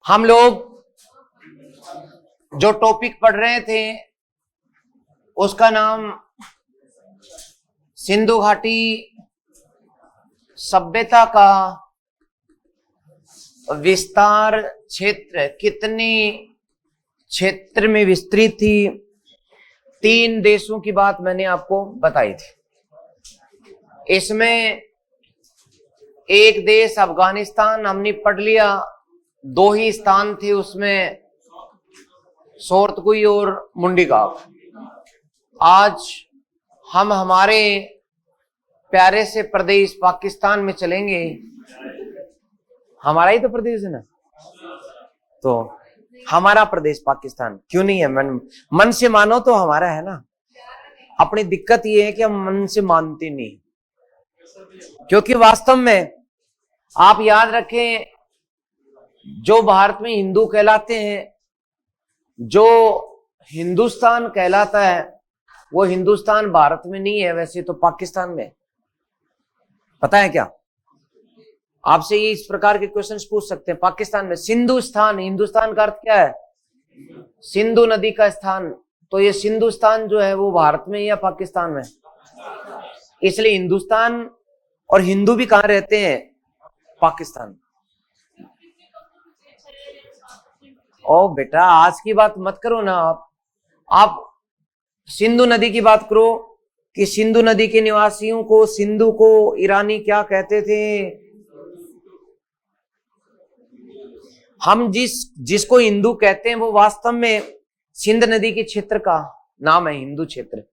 हम लोग जो टॉपिक पढ़ रहे थे उसका नाम सिंधु घाटी सभ्यता का विस्तार क्षेत्र कितने क्षेत्र में विस्तृत थी। 3 देशों की बात मैंने आपको बताई थी। इसमें एक देश अफगानिस्तान हमने पढ़ लिया, 2 ही स्थान थे उसमें, सोरतकुई और मुंडीगांव। आज हम हमारे प्यारे से प्रदेश पाकिस्तान में चलेंगे। हमारा ही तो प्रदेश है ना, तो हमारा प्रदेश पाकिस्तान क्यों नहीं है? मन से मानो तो हमारा है ना। अपनी दिक्कत ये है कि हम मन से मानते नहीं, क्योंकि वास्तव में आप याद रखें, जो भारत में हिंदू कहलाते हैं, जो हिंदुस्तान कहलाता है, वो हिंदुस्तान भारत में नहीं है, वैसे तो पाकिस्तान में। पता है क्या? आपसे ये इस प्रकार के क्वेश्चंस पूछ सकते हैं। पाकिस्तान में सिंधु स्थान, हिंदुस्तान का अर्थ क्या है? सिंधु नदी का स्थान। तो ये सिंधु स्थान जो है वो भारत में या पाकिस्तान में? इसलिए हिंदुस्तान और हिंदू भी कहां रहते हैं? पाकिस्तान। ओ बेटा, आज की बात मत करो ना आप सिंधु नदी की बात करो कि सिंधु नदी के निवासियों को, सिंधु को ईरानी क्या कहते थे? हम जिसको हिंदू कहते हैं वो वास्तव में सिंध नदी के क्षेत्र का नाम है, हिंदू क्षेत्र,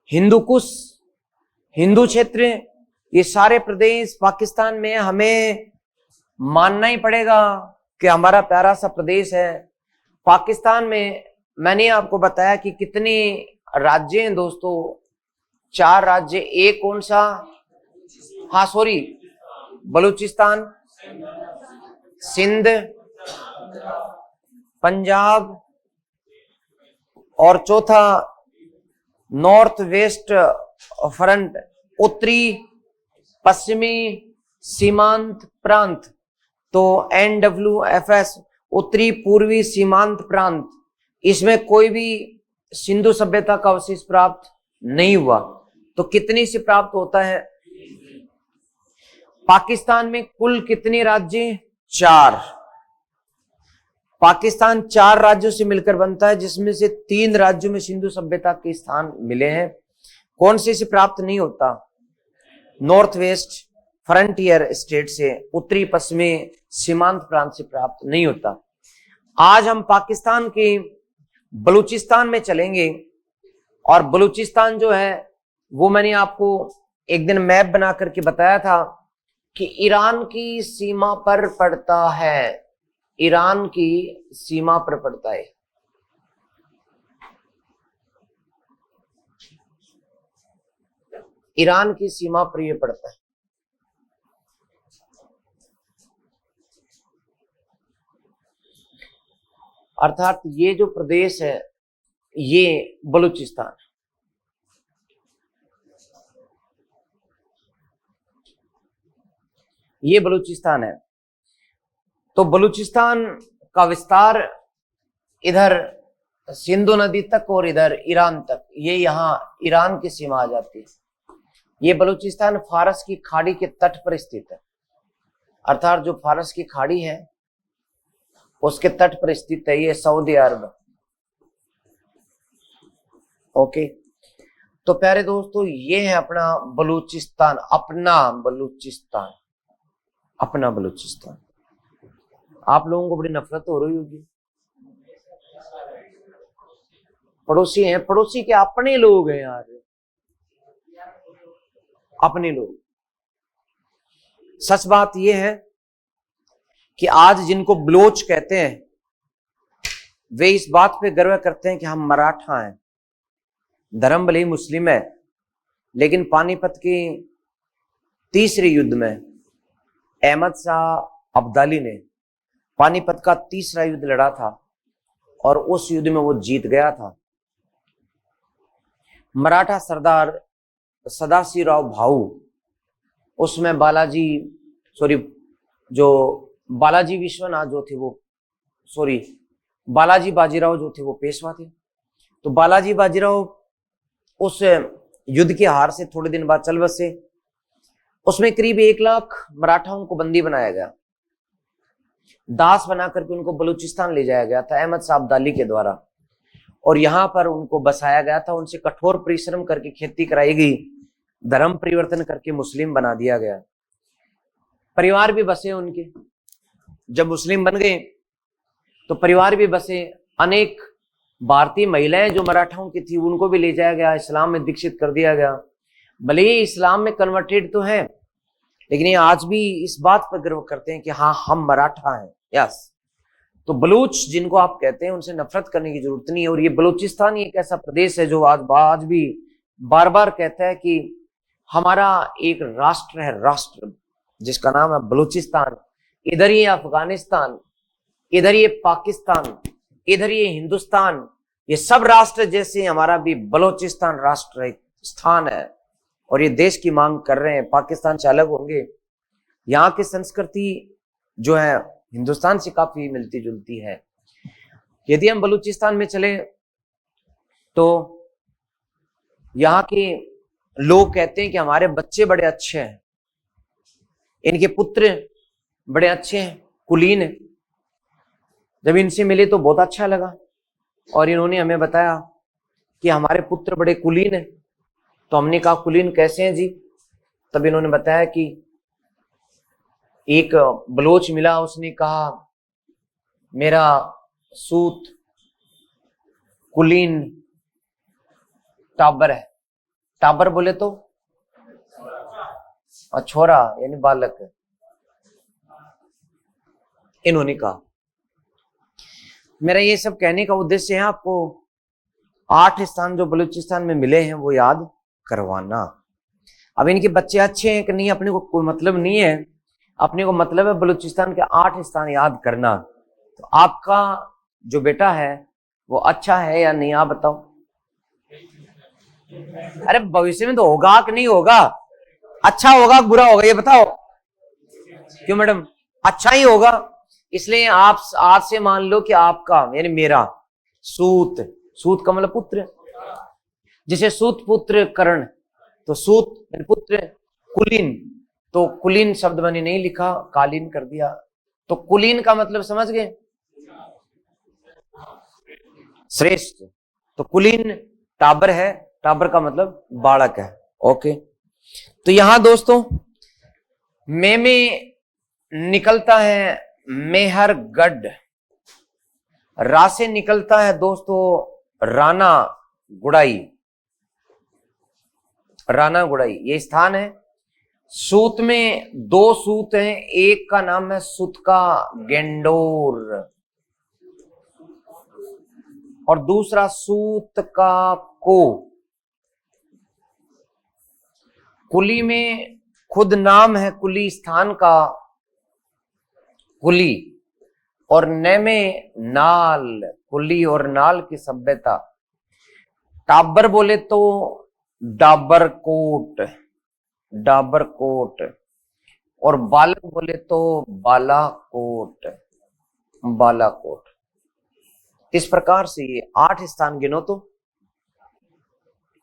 हिंदू कुश, हिंदू क्षेत्र। ये सारे प्रदेश पाकिस्तान में हमें मानना ही पड़ेगा कि हमारा प्यारा सा प्रदेश है। पाकिस्तान में मैंने आपको बताया कि कितने राज्य हैं दोस्तों, 4 राज्य। एक कौन सा? हाँ सॉरी, बलूचिस्तान, सिंध, पंजाब, और चौथा नॉर्थ वेस्ट फ्रंट, उत्तरी पश्चिमी सीमांत प्रांत। तो NWFS, उत्तरी पूर्वी सीमांत प्रांत। इसमें कोई भी सिंधु सभ्यता का अवशेष प्राप्त नहीं हुआ। तो कितनी से प्राप्त होता है? पाकिस्तान में कुल कितने राज्य? 4। पाकिस्तान 4 राज्यों से मिलकर बनता है, जिसमें से 3 राज्यों में सिंधु सभ्यता के स्थान मिले हैं। कौन से प्राप्त नहीं होता? नॉर्थ वेस्ट फ्रंटियर स्टेट से, उत्तरी पश्चिमी सीमांत प्रांत से प्राप्त नहीं होता। आज हम पाकिस्तान के बलूचिस्तान में चलेंगे, और बलूचिस्तान जो है वो मैंने आपको एक दिन मैप बना करके बताया था कि ईरान की सीमा पर पड़ता है। ईरान की सीमा पर पड़ता है। ईरान की सीमा पर यह पड़ता है। अर्थात ये जो प्रदेश है ये बलूचिस्तान, ये बलूचिस्तान है। तो बलूचिस्तान का विस्तार इधर सिंधु नदी तक और इधर ईरान तक, ये यहां ईरान की सीमा आ जाती है। ये बलूचिस्तान फारस की खाड़ी के तट पर स्थित है, अर्थात जो फारस की खाड़ी है उसके तट पर स्थित है। ये सऊदी अरब। ओके, तो प्यारे दोस्तों, ये है अपना बलूचिस्तान, अपना बलूचिस्तान, अपना बलूचिस्तान। आप लोगों को बड़ी नफरत हो रही होगी। पड़ोसी हैं, पड़ोसी के अपने लोग हैं यार, अपने लोग। सच बात यह है कि आज जिनको बलोच कहते हैं वे इस बात पे गर्व करते हैं कि हम मराठा हैं। धर्म भले ही मुस्लिम है, लेकिन पानीपत के तीसरे युद्ध में अहमद शाह अब्दाली ने पानीपत का तीसरा युद्ध लड़ा था, और उस युद्ध में वो जीत गया था। मराठा सरदार सदाशिवराव भाऊ, उसमें बालाजी विश्वनाथ जो थे वो सॉरी बालाजी बाजीराव जो थे वो पेशवा थे। तो बालाजी बाजीराव उस युद्ध की हार से थोड़े दिन बाद चल बसे। उसमें करीब 1 लाख मराठाओं को बंदी बनाया गया, दास बना करके उनको बलूचिस्तान ले जाया गया था अहमद साहब अब्दाली के द्वारा, और यहां पर उनको बसाया गया था। उनसे कठोर परिश्रम करके खेती कराई गई, धर्म परिवर्तन करके मुस्लिम बना दिया गया। परिवार भी बसे उनके, जब मुस्लिम बन गए तो परिवार भी बसे। अनेक भारतीय महिलाएं जो मराठाओं की थी उनको भी ले जाया गया, इस्लाम में दीक्षित कर दिया गया। भले ही इस्लाम में कन्वर्टेड तो है, लेकिन ये आज भी इस बात पर गर्व करते हैं कि हाँ हम मराठा हैं। यस, तो बलूच जिनको आप कहते हैं उनसे नफरत करने की जरूरत नहीं है। और ये बलूचिस्तान एक ऐसा प्रदेश है जो आज भी बार बार कहता है कि हमारा एक राष्ट्र है, राष्ट्र जिसका नाम है बलूचिस्तान। इधर ये अफगानिस्तान, इधर ये पाकिस्तान, इधर ये हिंदुस्तान, ये सब राष्ट्र जैसे हमारा भी बलूचिस्तान राष्ट्र एक स्थान है, और ये देश की मांग कर रहे हैं। पाकिस्तान से अलग होंगे। यहाँ की संस्कृति जो है हिंदुस्तान से काफी मिलती जुलती है। यदि हम बलूचिस्तान में चले तो यहाँ के लोग कहते हैं कि हमारे बच्चे बड़े अच्छे हैं, इनके पुत्र बड़े अच्छे हैं, कुलीन है। जब इनसे मिले तो बहुत अच्छा लगा, और इन्होंने हमें बताया कि हमारे पुत्र बड़े कुलीन है। तो हमने कहा कुलीन कैसे हैं जी? तब इन्होंने बताया कि एक बलोच मिला, उसने कहा मेरा सूत कुलीन टाबर है। टाबर बोले तो छोरा यानी बालक है। इन्होंने कहा, मेरा ये सब कहने का उद्देश्य है आपको 8 स्थान जो बलूचिस्तान में मिले हैं वो याद करवाना। अब इनके बच्चे अच्छे हैं कि नहीं अपने को कोई मतलब नहीं है, अपने को मतलब है बलूचिस्तान के 8 स्थान याद करना। तो आपका जो बेटा है वो अच्छा है या नहीं, आप बताओ। अरे भविष्य में तो होगा कि नहीं होगा, अच्छा होगा बुरा होगा ये बताओ। क्यों मैडम? अच्छा ही होगा। इसलिए आप आज से मान लो कि आपका यानी मेरा सूत, सूत का मतलब पुत्र, जैसे सूत पुत्र कर्ण, तो सूत पुत्र कुलीन, तो कुलीन शब्द मैंने नहीं लिखा, कालीन कर दिया। तो कुलीन का मतलब समझ गए, श्रेष्ठ। तो कुलीन टाबर है, टाबर का मतलब बालक है। ओके, तो यहां दोस्तों में निकलता है मेहरगढ़, रा से निकलता है दोस्तों राना गुड़ाई, राना गुड़ाई ये स्थान है। सूत में 2 सूत हैं, एक का नाम है सूत का गेंडोर और दूसरा सूत का को। कुली में खुद नाम है कुली स्थान का कुली, और न में नाल, कुली और नाल की सभ्यता। टाबर बोले तो डाबरकोट, डाबरकोट, और बालक बोले तो बालाकोट, बालाकोट। इस प्रकार से ये 8 स्थान गिनो तो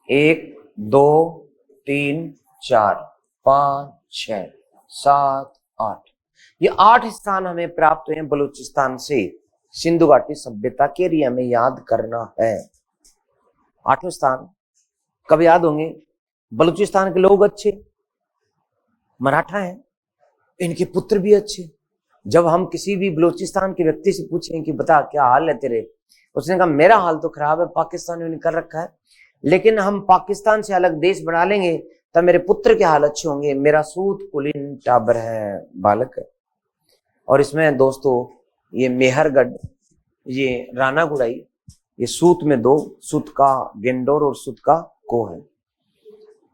1 2 3 4 5 6 7 8, ये 8 स्थान हमें प्राप्त हुए बलूचिस्तान से। सिंधु घाटी सभ्यता के लिए हमें याद करना है 8 स्थान। कब याद होंगे? बलूचिस्तान के लोग अच्छे, मराठा हैं, इनके पुत्र भी अच्छे। जब हम किसी भी बलूचिस्तान के व्यक्ति से पूछें कि बता क्या हाल है तेरे, उसने कहा मेरा हाल तो खराब है, पाकिस्तानियों ने कर रखा है, लेकिन हम पाकिस्तान से अलग देश बना लेंगे तब मेरे पुत्र के हाल अच्छे होंगे। मेरा सूत कुलीन टाबर है, बालक है। और इसमें दोस्तों ये मेहरगढ़, ये राना गुड़ाई, ये सूत में 2, सूत का गेंडोर और सूत का को है।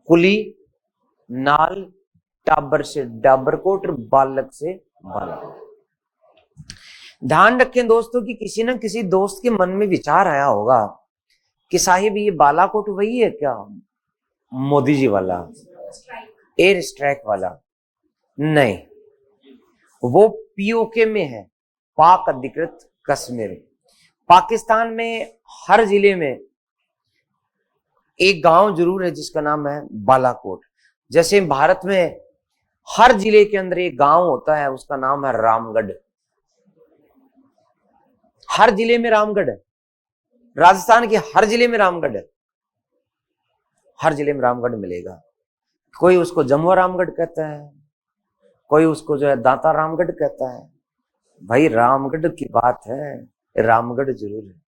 कुली, नाल, टाबर से डाबरकोट, बालक से बालक। ध्यान रखें दोस्तों कि किसी न किसी दोस्त के मन में विचार आया होगा कि साहिब ये बालाकोट वही है क्या, मोदी जी वाला एयर स्ट्राइक वाला? नहीं, वो पीओके में है, पाक अधिकृत कश्मीर। पाकिस्तान में हर जिले में एक गांव जरूर है जिसका नाम है बालाकोट। जैसे भारत में हर जिले के अंदर एक गांव होता है, उसका नाम है रामगढ़। हर जिले में रामगढ़ है। राजस्थान के हर जिले में रामगढ़ है। हर जिले में रामगढ़ मिलेगा। कोई उसको जमुआ रामगढ़ कहता है, कोई उसको जो है दांता रामगढ़ कहता है। भाई रामगढ़ की बात है, रामगढ़ जरूर है।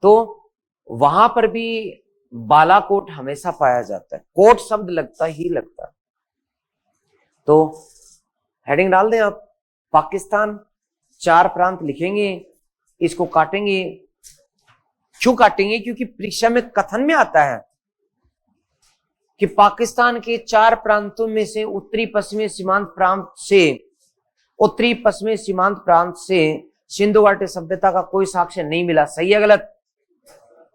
तो वहां पर भी बालाकोट हमेशा पाया जाता है। कोट शब्द लगता ही लगता है। तो हेडिंग डाल दें आप, पाकिस्तान 4 प्रांत लिखेंगे, इसको काटेंगे। क्यों काटेंगे? क्योंकि परीक्षा में कथन में आता है कि पाकिस्तान के 4 प्रांतों में से उत्तरी पश्चिमी सीमांत प्रांत से सिंधु घाटी सभ्यता का कोई साक्ष्य नहीं मिला। सही है गलत?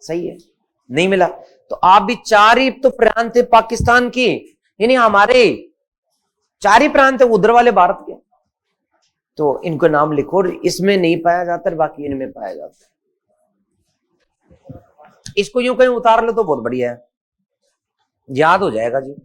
सही है, नहीं मिला। तो आप भी 4 ही तो प्रांत है पाकिस्तान की, यानी हमारे 4 ही प्रांत है उधर वाले भारत के। तो इनको नाम लिखो, इसमें नहीं पाया जाता, बाकी इनमें पाया जाता है। इसको यूं कहीं उतार लो तो बहुत बढ़िया है, याद हो जाएगा जी।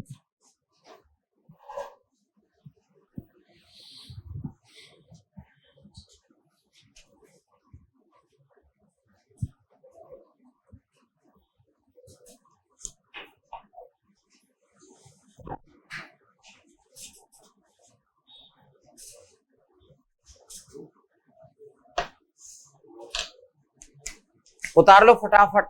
उतार लो फटाफट।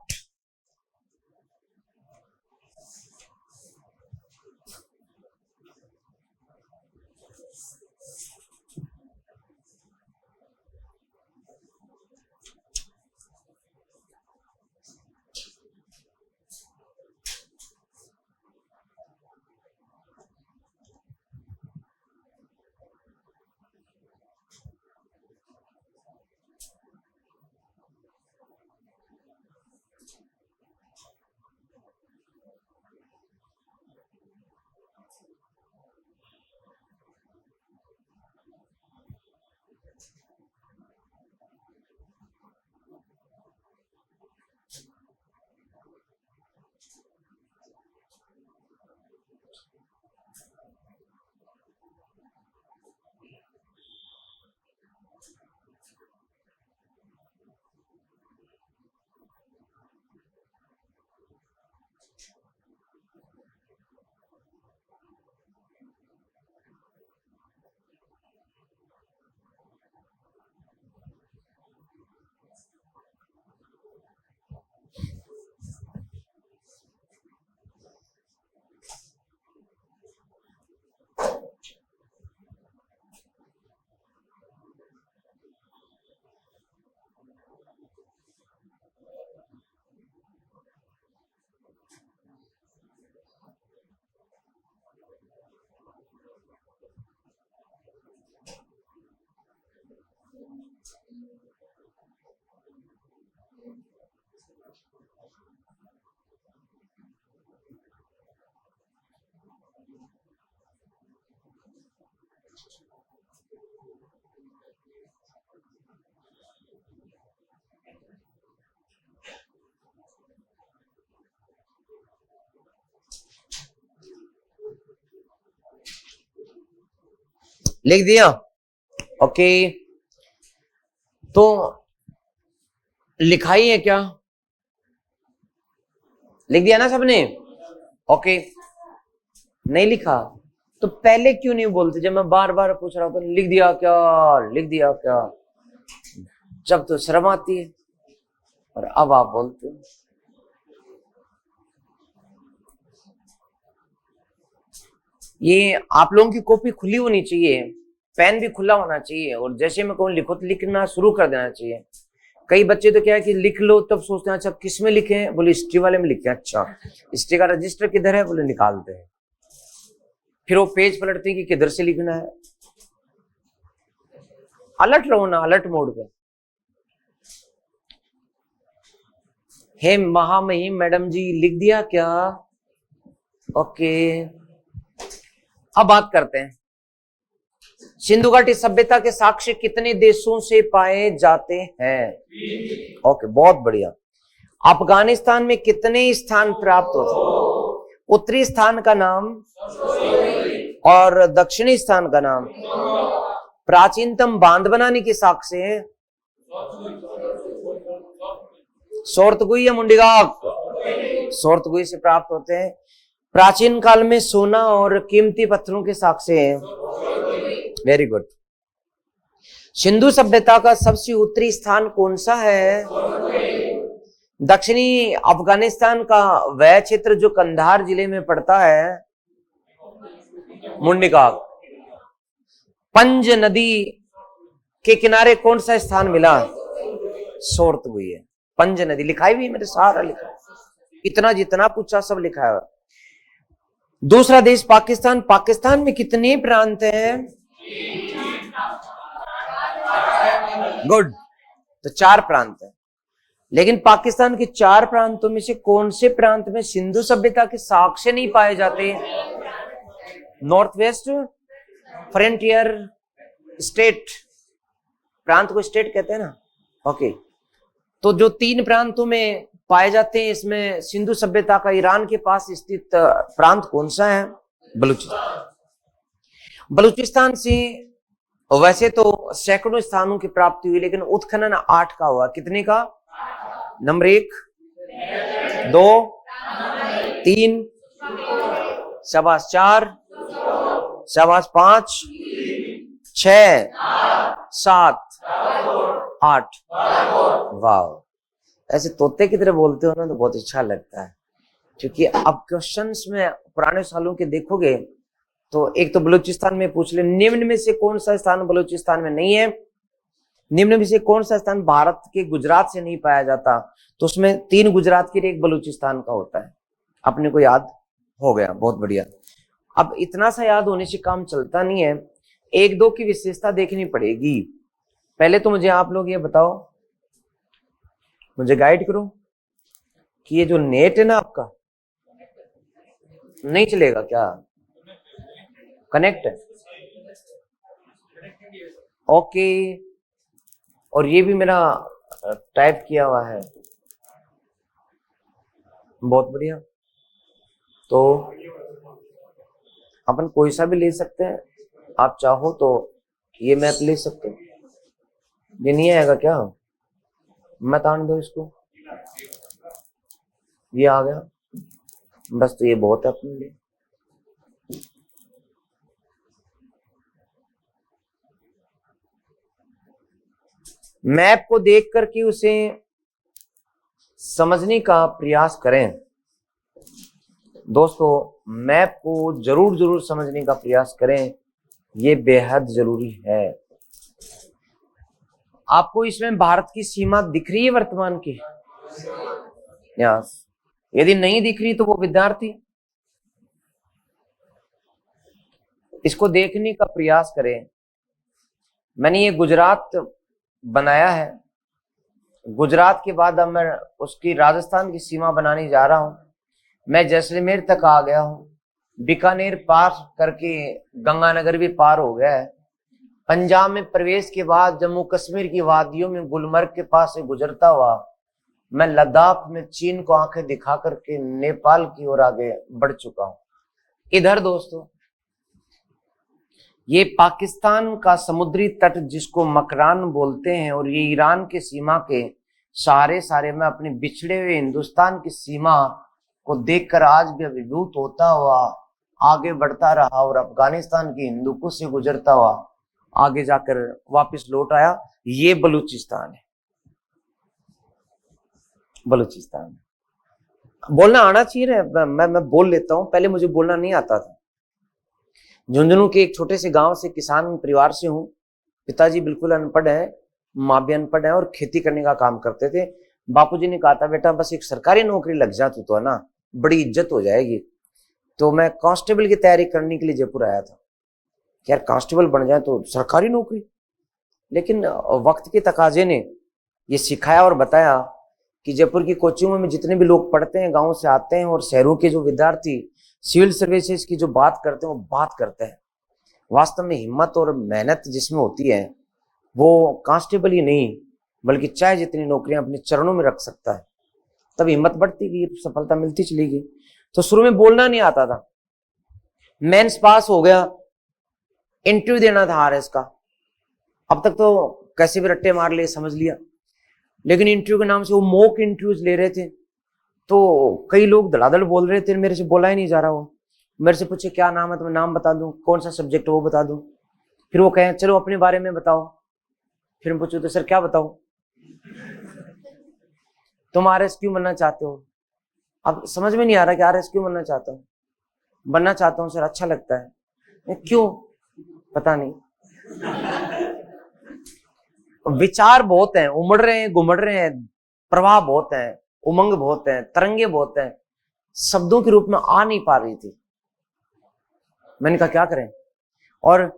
लिख दिया? ओके, तो लिखाई है क्या? लिख दिया ना सबने? ओके, नहीं लिखा तो पहले क्यों नहीं बोलते? जब मैं बार बार पूछ रहा हूं तो लिख दिया क्या, लिख दिया क्या? जब तो शर्म आती है, और अब आप बोलते हो। ये आप लोगों की कॉपी खुली होनी चाहिए, पेन भी खुला होना चाहिए, और जैसे मैं कहूँ लिखो तो लिखना शुरू कर देना चाहिए। कई बच्चे तो क्या है कि लिख लो तब सोचते हैं अच्छा किस में लिखे, बोले हिस्ट्री वाले में लिखे। अच्छा हिस्ट्री का रजिस्टर किधर है? बोले निकालते हैं। फिर वो पेज पलटते हैं कि किधर से लिखना है। अलर्ट रहो ना, अलर्ट मोड पे। हे महामहिम मैडम जी, लिख दिया क्या? ओके, अब बात करते हैं। सिंधु घाटी सभ्यता के साक्ष्य कितने देशों से पाए जाते हैं? ओके, बहुत बढ़िया। अफगानिस्तान में कितने स्थान प्राप्त होते? उत्तरी स्थान का नाम और दक्षिणी स्थान का नाम। प्राचीनतम बांध बनाने के साक्ष्य सोरतगुई या मुंडीगांव? सोरतगुई से प्राप्त होते हैं। प्राचीन काल में सोना और कीमती पत्थरों के साक्ष्य हैं। Very good. सिंधु सभ्यता का सबसे उत्तरी स्थान कौन सा है? दक्षिणी अफगानिस्तान का वह क्षेत्र जो कंधार जिले में पड़ता है, मुंडीगांव। पंज नदी के किनारे कौन सा स्थान मिला? सोरतगुई है। पंज नदी लिखाई हुई मेरे, सारा लिखा, इतना जितना पूछा सब लिखा है। दूसरा देश पाकिस्तान। पाकिस्तान में कितने प्रांत हैं? गुड, तो 4 प्रांत हैं। लेकिन पाकिस्तान के 4 प्रांतों में से कौन से प्रांत में सिंधु सभ्यता के साक्ष्य नहीं पाए जाते? नॉर्थ वेस्ट फ्रंटियर स्टेट, प्रांत को स्टेट कहते हैं ना। ओके, तो जो 3 प्रांतों में पाए जाते हैं इसमें सिंधु सभ्यता का ईरान के पास स्थित प्रांत कौन सा है? बलूचिस्तान। बलूचिस्तान से वैसे तो सैकड़ों स्थानों की प्राप्ति हुई, लेकिन उत्खनन 8 का हुआ। कितने का? नंबर 1, 2, 3, शाबाश 4, शाबाश 5, 6, 7, 8। वाह, ऐसे तोते की तरह बोलते हो ना तो बहुत अच्छा लगता है। क्योंकि अब क्वेश्चंस में पुराने सालों के देखोगे तो एक तो बलूचिस्तान में पूछ ले, निम्न में से कौन सा स्थान बलूचिस्तान में नहीं है? निम्न में से कौन सा स्थान भारत के गुजरात से नहीं पाया जाता? तो उसमें 3 गुजरात के, 1 बलूचिस्तान का होता है। अपने को याद हो गया, बहुत बढ़िया। अब इतना सा याद होने से काम चलता नहीं है, 1-2 की विशेषता देखनी पड़ेगी। पहले तो मुझे आप लोग ये बताओ, मुझे गाइड करो कि ये जो नेट है ना आपका, नहीं चलेगा क्या? कनेक्ट है? ओके, और ये भी मेरा टाइप किया हुआ है, बहुत बढ़िया। तो अपन कोई सा भी ले सकते हैं, आप चाहो तो ये मैप ले सकते हो। ये नहीं आएगा क्या? मत आने दो इसको, ये आ गया बस, तो ये बहुत है अपने लिए। मैप को देख करके उसे समझने का प्रयास करें दोस्तों। मैप को जरूर जरूर समझने का प्रयास करें, ये बेहद जरूरी है। आपको इसमें भारत की सीमा दिख रही है वर्तमान की? यस। यदि नहीं दिख रही तो वो विद्यार्थी इसको देखने का प्रयास करें। मैंने ये गुजरात बनाया है, गुजरात के बाद अब मैं उसकी राजस्थान की सीमा बनाने जा रहा हूं। मैं जैसलमेर तक आ गया हूं, बीकानेर पार करके गंगानगर भी पार हो गया है। पंजाब में प्रवेश के बाद जम्मू कश्मीर की वादियों में गुलमर्ग के पास से गुजरता हुआ मैं लद्दाख में चीन को आंखें दिखा करके नेपाल की ओर आगे बढ़ चुका हूं। इधर दोस्तों ये पाकिस्तान का समुद्री तट जिसको मकरान बोलते हैं, और ये ईरान के सीमा के सारे मैं अपने बिछड़े हुए हिंदुस्तान की सीमा को देखकर आज भी अभिभूत होता हुआ आगे बढ़ता रहा, और अफगानिस्तान की हिंदुकुश से गुजरता हुआ आगे जाकर वापस लौट आया। ये बलूचिस्तान है। बलूचिस्तान बोलना आना चाहिए। मैं बोल लेता हूं, पहले मुझे बोलना नहीं आता था। झुंझुनू के एक छोटे से गांव से किसान परिवार से हूं। पिताजी बिल्कुल अनपढ़ है, माँ भी अनपढ़ है, और खेती करने का काम करते थे। बापूजी ने कहा था बेटा बस एक सरकारी नौकरी लग जा तो ना बड़ी इज्जत हो जाएगी। तो मैं कांस्टेबल की तैयारी करने के लिए जयपुर आया था कि यार कांस्टेबल बन जाए तो सरकारी नौकरी। लेकिन वक्त के तकाजे ने ये सिखाया और बताया कि जयपुर की कोचिंगों में जितने भी लोग पढ़ते हैं, गाँव से आते हैं, और शहरों के जो विद्यार्थी सिविल सर्विसेज की जो बात करते हैं वो बात करते हैं, वास्तव में हिम्मत और मेहनत जिसमें होती है वो कांस्टेबल ही नहीं बल्कि चाहे जितनी नौकरियां अपने चरणों में रख सकता है, तब हिम्मत बढ़ती गई, सफलता मिलती चली गई। तो शुरू में बोलना नहीं आता था, मेंस पास हो गया, इंटरव्यू देना था आरएस का। अब तक तो कैसे भी रट्टे मार लिए, समझ लिया, लेकिन इंटरव्यू के नाम से वो मॉक इंटरव्यूज ले रहे थे। तो कई लोग धड़ाधड़ बोल रहे थे, मेरे से बोला ही नहीं जा रहा। वो मेरे से पूछे क्या नाम है, तो मैं नाम बता दूं, कौन सा सब्जेक्ट वो बता दूं। फिर वो कहें चलो अपने बारे में बताओ। फिर मैं पूछूं तो सर क्या बताऊं, तुम आरएस क्यों बनना चाहते हो? अब समझ में नहीं आ रहा कि आरएस क्यों बनना चाहता हूं। बनना चाहता हूं सर, अच्छा लगता है। क्यों? पता नहीं। विचार बहुत हैं, उमड़ रहे हैं, घुमड़ रहे हैं, प्रवाह बहुत हैं, उमंग बहुत हैं, तरंगे बहुत हैं, शब्दों के रूप में आ नहीं पा रही थी। मैंने कहा क्या करें। और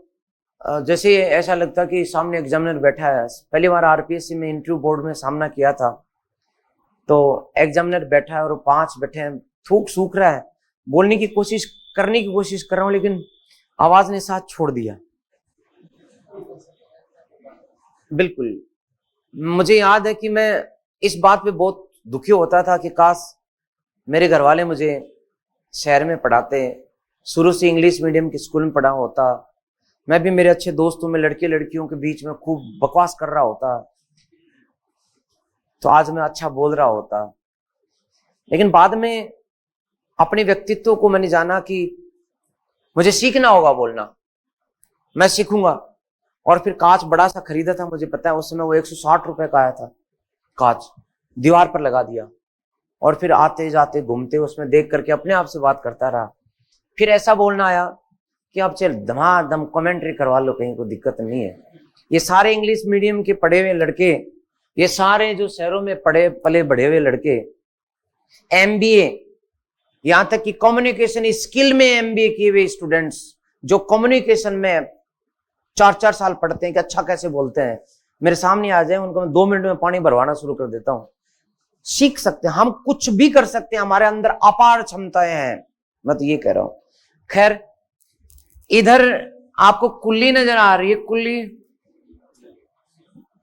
जैसे ऐसा लगता कि सामने एग्जामिनर बैठा है। पहली बार आरपीएससी में इंटरव्यू बोर्ड में सामना किया था, तो एग्जामिनर बैठा है और 5 बैठे हैं, थूक सूख रहा है, बोलने की कोशिश करने की कोशिश कर रहा हूं, लेकिन आवाज ने साथ छोड़ दिया। बिल्कुल, मुझे याद है कि मैं इस बात पे बहुत दुखी होता था कि काश मेरे घर वाले मुझे शहर में पढ़ाते, शुरू से इंग्लिश मीडियम के स्कूल में पढ़ा होता, मैं भी मेरे अच्छे दोस्तों में लड़के लड़कियों के बीच में खूब बकवास कर रहा होता, तो आज मैं अच्छा बोल रहा होता। लेकिन बाद में अपने व्यक्तित्व को मैंने जाना कि मुझे सीखना होगा बोलना, मैं सीखूंगा। और फिर कांच बड़ा सा खरीदा था, मुझे पता है उस समय वो 160 रुपए का आया था कांच, दीवार पर लगा दिया और फिर आते जाते घूमते उसमें देख करके अपने आप से बात करता रहा। फिर ऐसा बोलना आया कि अब चल धमाधम कमेंट्री करवा लो, कहीं कोई दिक्कत नहीं है। ये सारे इंग्लिश मीडियम के पढ़े हुए लड़के, ये सारे जो शहरों में पढ़े पले बढ़े हुए लड़के, एमबीए, यहां तक कि कम्युनिकेशन स्किल में एमबीए किए हुए स्टूडेंट्स, जो कम्युनिकेशन में 4-4 साल पढ़ते हैं कि अच्छा कैसे बोलते हैं, मेरे सामने आ जाए, उनको मैं 2 मिनट में पानी भरवाना शुरू कर देता हूं। सीख सकते हैं, हम कुछ भी कर सकते हैं, हमारे अंदर अपार क्षमताएं हैं, मैं तो ये कह रहा हूं। खैर, इधर आपको कुल्ली नजर आ रही है, कुल्ली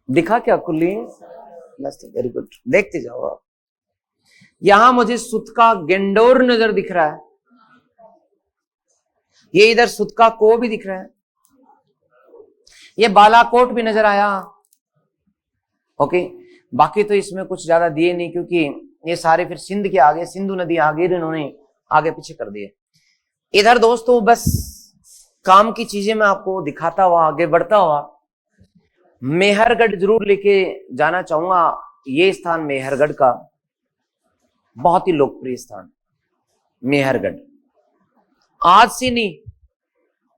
दिखा क्या? कुल्ली, वेरी गुड, देखते जाओ आप। यहां मुझे सुत का गेंडोर नजर दिख रहा है, ये इधर सुत का को भी दिख रहा है, ये बालाकोट भी नजर आया। ओके, बाकी तो इसमें कुछ ज्यादा दिए नहीं, क्योंकि ये सारे फिर सिंध के आगे, सिंधु नदी आगे इन्होंने आगे पीछे कर दिए। इधर दोस्तों बस काम की चीजें मैं आपको दिखाता हुआ आगे बढ़ता हुआ मेहरगढ़ जरूर लेके जाना चाहूंगा। ये स्थान मेहरगढ़ का बहुत ही लोकप्रिय स्थान, मेहरगढ़। आज से नहीं,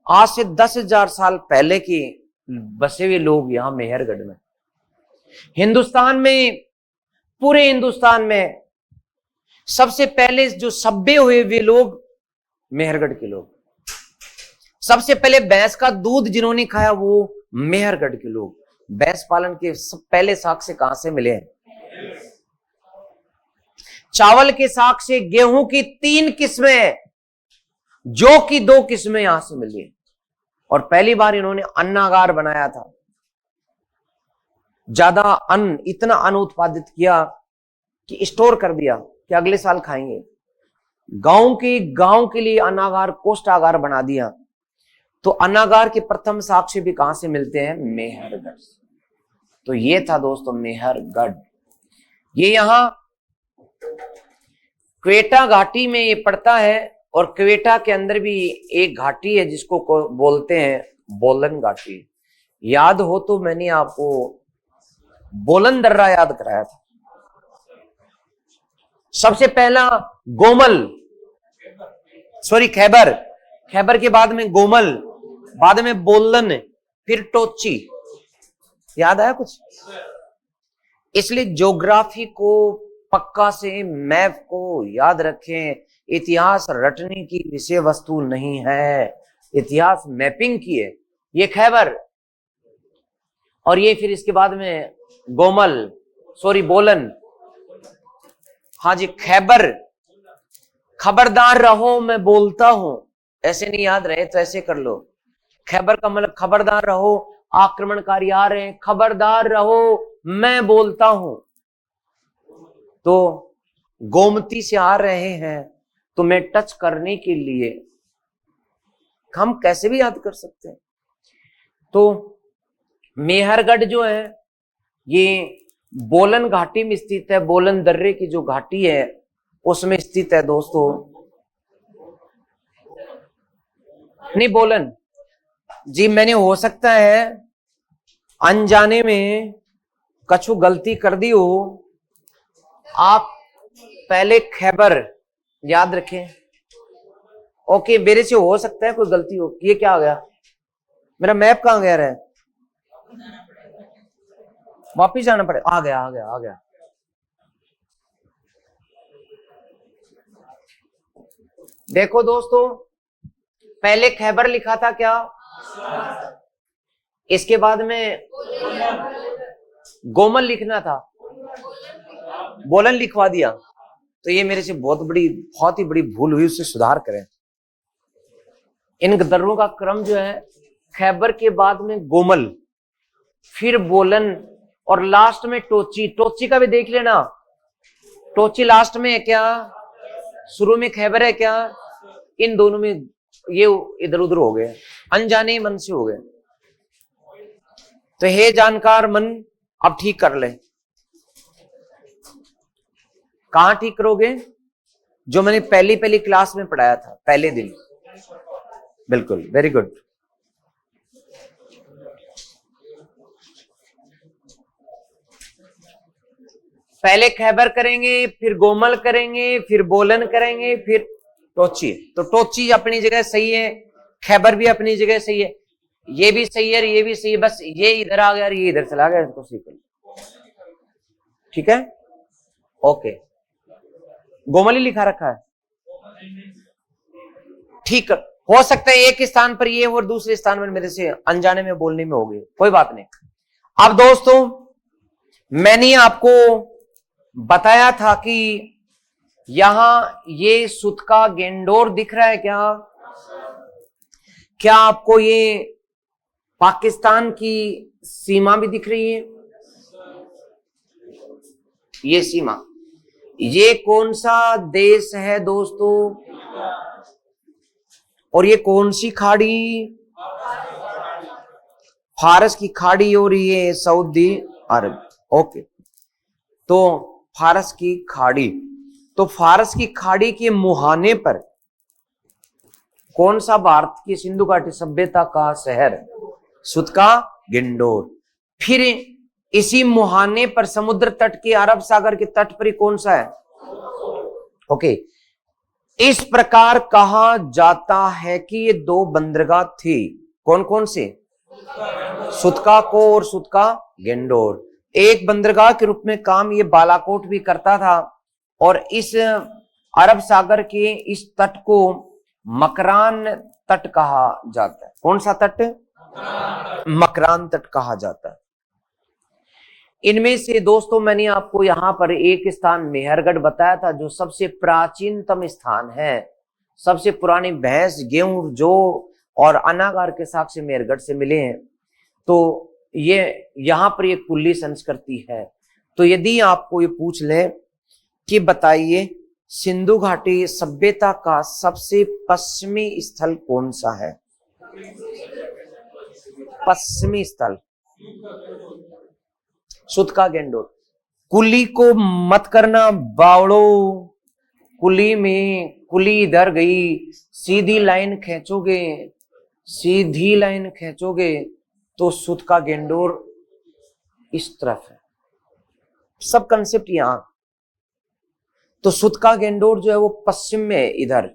आज से 10,000 साल पहले के बसे हुए लोग यहां मेहरगढ़ में, हिंदुस्तान में, पूरे हिंदुस्तान में सबसे पहले जो सभ्य हुए वे लोग मेहरगढ़ के लोग, सबसे पहले भैंस का दूध जिन्होंने खाया वो मेहरगढ़ के लोग। भैंस पालन के सब पहले साक्ष्य कहां से मिले हैं? चावल के साक्ष्य गेहूं की 3 किस्में, जौ की 2 किस्में यहां से मिली, और पहली बार इन्होंने अन्नागार बनाया था। ज्यादा अन्न, इतना अन्न उत्पादित किया कि स्टोर कर दिया कि अगले साल खाएंगे। गांव के लिए अन्नागार, कोष्ठागार बना दिया। तो अन्नागार के प्रथम साक्ष्य भी कहां से मिलते हैं? मेहरगढ़। तो ये था दोस्तों मेहरगढ़। ये यहां क्वेटा घाटी में ये पड़ता है, और क्वेटा के अंदर भी एक घाटी है जिसको बोलते हैं बोलन घाटी। याद हो तो मैंने आपको बोलन दर्रा याद कराया था। सबसे पहला गोमल, सॉरी खैबर, खैबर के बाद में गोमल, बाद में बोलन, फिर टोची। याद आया कुछ? इसलिए ज्योग्राफी को पक्का से, मैप को याद रखें। इतिहास रटने की विषय वस्तु नहीं है, इतिहास मैपिंग की है। ये खैबर, और ये फिर इसके बाद में गोमल, सॉरी बोलन, हाँ जी खैबर। खबरदार रहो, मैं बोलता हूं, ऐसे नहीं याद रहे तो ऐसे कर लो। खैबर का मतलब खबरदार रहो, आक्रमणकारी आ रहे हैं, खबरदार रहो, मैं बोलता हूं। तो गोमती से आ रहे हैं तुम्हें टच करने के लिए, हम कैसे भी याद कर सकते हैं। तो मेहरगढ़ जो है ये बोलन घाटी में स्थित है, बोलन दर्रे की जो घाटी है उसमें स्थित है दोस्तों। नहीं बोलन जी, मैंने हो सकता है अनजाने में कछु गलती कर दी हो, आप पहले खैबर याद रखें। ओके, मेरे से हो सकता है कोई गलती हो। ये क्या आ गया, मेरा मैप कहां गया है, वापिस जाना पड़े। आ गया आ गया आ गया। देखो दोस्तों, पहले खैबर लिखा था क्या, इसके बाद में गोमल लिखना था, बोलन लिखवा दिया। तो ये मेरे से बहुत ही बड़ी भूल हुई, उससे सुधार करें। इन दर्रों का क्रम जो है, खैबर के बाद में गोमल, फिर बोलन, और लास्ट में टोची। टोची का भी देख लेना, टोची लास्ट में है क्या, शुरू में खैबर है क्या, इन दोनों में ये इधर उधर हो गए, अनजाने मन से हो गए। तो हे जानकार मन, अब ठीक कर ले। कहां ठीक करोगे, जो मैंने पहली क्लास में पढ़ाया था, पहले दिन। बिल्कुल, वेरी गुड। पहले खैबर करेंगे, फिर गोमल करेंगे, फिर बोलन करेंगे, फिर टोची। तो टोची अपनी जगह सही है, खैबर भी अपनी जगह सही है, ये भी सही है, ये भी सही है, बस ये इधर आ गया और ये इधर चला गया, इसको सही कर। ठीक है, ओके। गोमल ही लिखा रखा है, ठीक। हो सकता है एक स्थान पर ये और दूसरे स्थान पर मेरे से अनजाने में बोलने में हो गई, कोई बात नहीं। अब दोस्तों, मैंने आपको बताया था कि यहां ये सुतका गेंडोर दिख रहा है क्या, क्या आपको ये पाकिस्तान की सीमा भी दिख रही है, ये सीमा। ये कौन सा देश है दोस्तों, और ये कौन सी खाड़ी, फारस की खाड़ी, और ये सऊदी अरब। ओके, तो फारस की खाड़ी, तो फारस की खाड़ी के मुहाने पर कौन सा भारत की सिंधु घाटी सभ्यता का शहर, सुतका गेंडोर। फिर इसी मुहाने पर समुद्र तट के, अरब सागर के तट पर कौन सा है, ओके। इस प्रकार कहा जाता है कि ये दो बंदरगाह थी, कौन कौन से, सुतका को और सुतका गेंडोर। एक बंदरगाह के रूप में काम ये बालाकोट भी करता था, और इस अरब सागर के इस तट को मकरान तट कहा जाता है। कौन सा तट, मकरान तट कहा जाता है। इनमें से दोस्तों मैंने आपको यहां पर एक स्थान मेहरगढ़ बताया था, जो सबसे प्राचीनतम स्थान है, सबसे पुरानी भैंस, गेहूं, जौ और अनागार के साक्ष्य मेहरगढ़ से मिले हैं। तो ये यहां पर एक कुल्ली संस्कृति है। तो यदि आपको ये पूछ ले कि बताइए सिंधु घाटी सभ्यता का सबसे पश्चिमी स्थल कौन सा है, पश्चिमी स्थल सुतका गेंडोर। कुली को मत करना बावड़ो, कुली में, कुली इधर गई, सीधी लाइन खींचोगे, सीधी लाइन खींचोगे तो सुतका गेंडोर इस तरफ है। सब कंसेप्ट यहां। तो सुतका गेंडोर जो है वो पश्चिम में है, इधर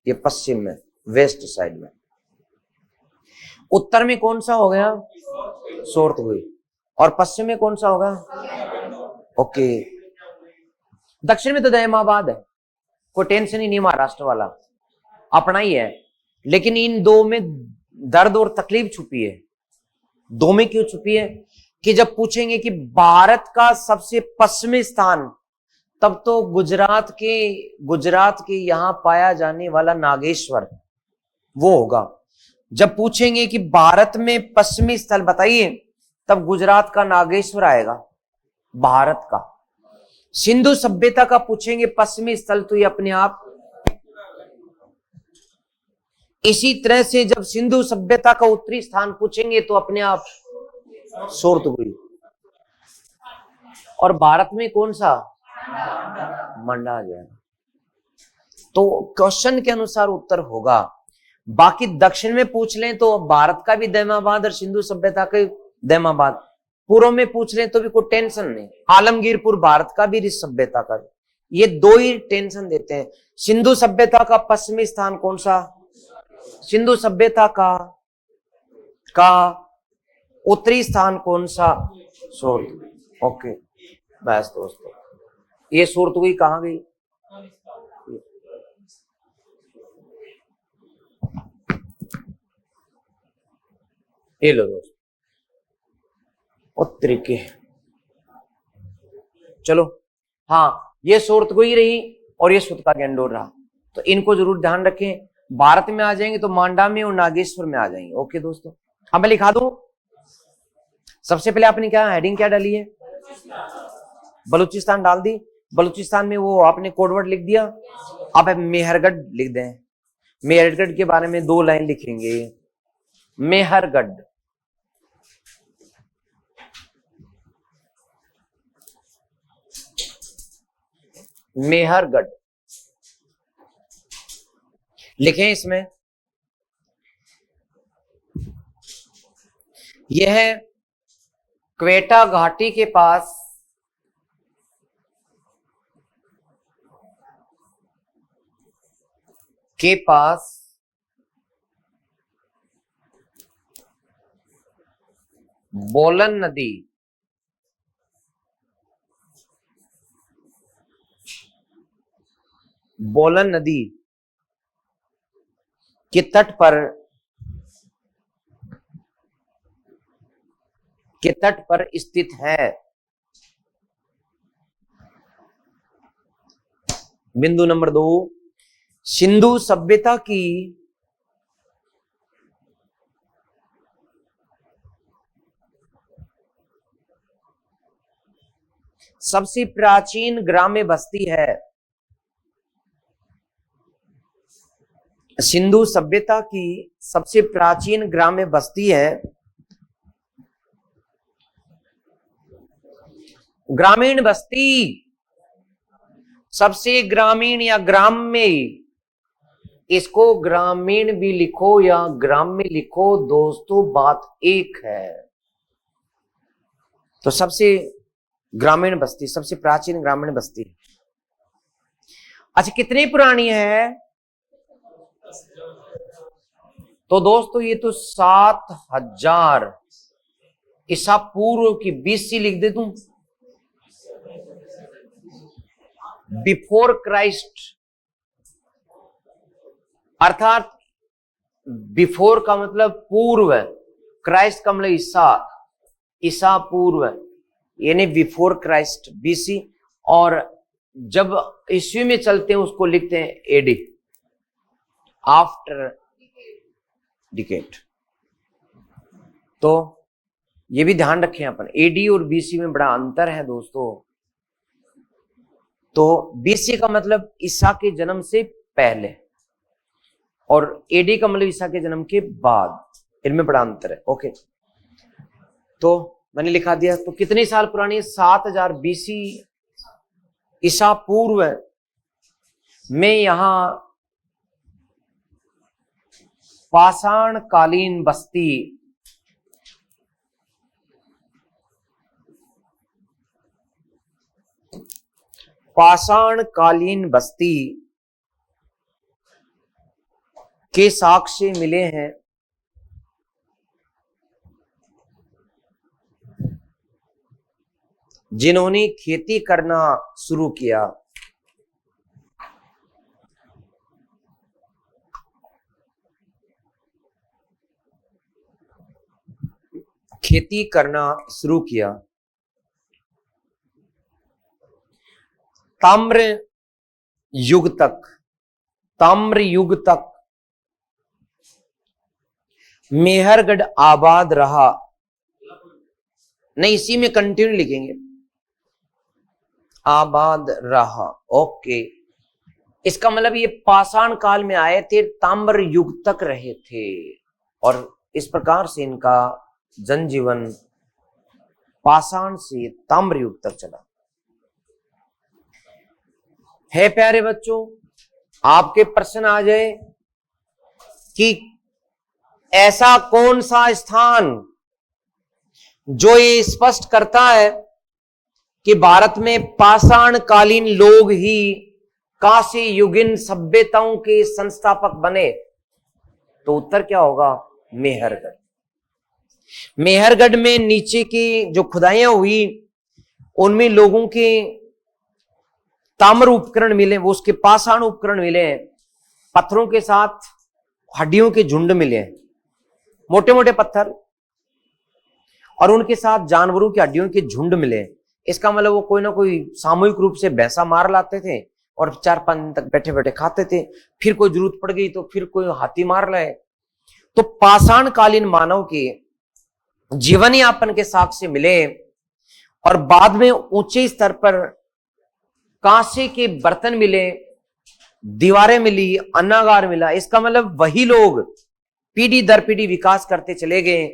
ये पश्चिम में, वेस्ट साइड में। उत्तर में कौन सा हो गया, सोर्थ हुई, और पश्चिम में कौन सा होगा, ओके। दक्षिण में तो दयमाबाद है, कोई टेंशन ही नहीं, महाराष्ट्र वाला अपना ही है। लेकिन इन दो में दर्द और तकलीफ छुपी है। दो में क्यों छुपी है कि जब पूछेंगे कि भारत का सबसे पश्चिमी स्थान, तब तो गुजरात के यहां पाया जाने वाला नागेश्वर वो होगा। जब पूछेंगे कि भारत में पश्चिमी स्थल बताइए, तब गुजरात का नागेश्वर आएगा, भारत का। सिंधु सभ्यता का पूछेंगे पश्चिमी स्थल, तो ये अपने आप। इसी तरह से जब सिंधु सभ्यता का उत्तरी स्थान पूछेंगे तो अपने आप सोरतपुरी। और भारत में कौन सा? मंडा आ जाएगा। तो क्वेश्चन के अनुसार उत्तर होगा। बाकी दक्षिण में पूछ लें तो भारत का भी दैमाबाद और सिंधु सभ्यता का दैमाबाद। पूर्व में पूछ लें तो भी कोई टेंशन नहीं। आलमगीरपुर भारत का भी, ऋषि सभ्यता का भी। ये दो ही टेंशन देते हैं। सिंधु सभ्यता का पश्चिमी स्थान कौन सा? सिंधु सभ्यता का उत्तरी स्थान कौन सा? सोरतपुर। ओके बस दोस्तों, ये सोरतपुरी कहां गई? ये लो दोस्तों, उत्तरी के। चलो हाँ, ये सोरतपुरी रही और ये सुत का गेंडोर रहा, तो इनको जरूर ध्यान रखें। भारत में आ जाएंगे तो मांडा में और नागेश्वर में आ जाएंगे। ओके दोस्तों, अब मैं लिखा दूं। सबसे पहले आपने क्या हेडिंग क्या डाली है? बलूचिस्तान डाल दी। बलूचिस्तान में वो आपने कोडवर्ड लिख दिया। अब मेहरगढ़ लिख दें। मेहरगढ़ के बारे में 2 लाइन लिखेंगे। मेहरगढ़, मेहरगढ़ लिखें। इसमें यह है क्वेटा घाटी के पास बोलन नदी के तट पर स्थित है। बिंदु नंबर 2, सिंधु सभ्यता की सबसे प्राचीन ग्राम्य बस्ती है। सिंधु सभ्यता की सबसे प्राचीन ग्राम्य बस्ती है। ग्रामीण बस्ती, सबसे ग्रामीण या ग्राम्य, इसको ग्रामीण भी लिखो या ग्राम्य लिखो दोस्तों, बात एक है। तो सबसे ग्रामीण बस्ती, सबसे प्राचीन ग्रामीण बस्ती। अच्छा, कितनी पुरानी है? तो दोस्तों ये तो 7000 ईसा पूर्व की, BC लिख दे तुम, बिफोर क्राइस्ट। अर्थात बिफोर का मतलब पूर्व, क्राइस्ट का मतलब ईसा पूर्व, यानी बिफोर क्राइस्ट, BC। और जब ईस्वी में चलते हैं उसको लिखते हैं AD, आफ्टर डिकेड। तो ये भी ध्यान रखें अपन, AD और BC में बड़ा अंतर है दोस्तों। तो BC का मतलब ईसा के जन्म से पहले, और AD का मतलब ईसा के जन्म के बाद, इनमें बड़ा अंतर है। ओके, तो मैंने लिखा दिया। तो कितनी साल पुरानी है? 7000 BC ईसा पूर्व में यहां पाषाण कालीन बस्ती के साक्ष्य मिले हैं। जिन्होंने खेती करना शुरू किया। ताम्र युग तक मेहरगढ़ आबाद रहा, नहीं इसी में कंटिन्यू लिखेंगे, आबाद रहा। ओके, इसका मतलब ये पाषाण काल में आए थे, ताम्र युग तक रहे थे, और इस प्रकार से इनका जनजीवन पाषाण से ताम्र युग तक चला है। प्यारे बच्चों, आपके प्रश्न आ जाए कि ऐसा कौन सा स्थान जो ये स्पष्ट करता है कि भारत में पाषाण कालीन लोग ही काशी युगीन सभ्यताओं के संस्थापक बने, तो उत्तर क्या होगा? मेहरगढ़। मेहरगढ़ में नीचे की जो खुदाइयां हुई उनमें लोगों के ताम्र उपकरण मिले, वो उसके पाषाण उपकरण मिले हैं, पत्थरों के साथ हड्डियों के झुंड मिले हैं, मोटे मोटे पत्थर, और उनके साथ जानवरों की हड्डियों के झुंड मिले हैं। इसका मतलब वो कोई ना कोई सामूहिक रूप से भैंसा मार लाते थे और 4-5 दिन तक बैठे बैठे खाते थे, फिर कोई जरूरत पड़ गई तो फिर कोई हाथी मार लाए। तो पाषाण कालीन मानव के जीवन यापन के साक्ष्य मिले, और बाद में ऊंचे स्तर पर कांसे के बर्तन मिले, दीवारें मिली, अन्नागार मिला। इसका मतलब वही लोग पीढ़ी दर पीढ़ी विकास करते चले गए।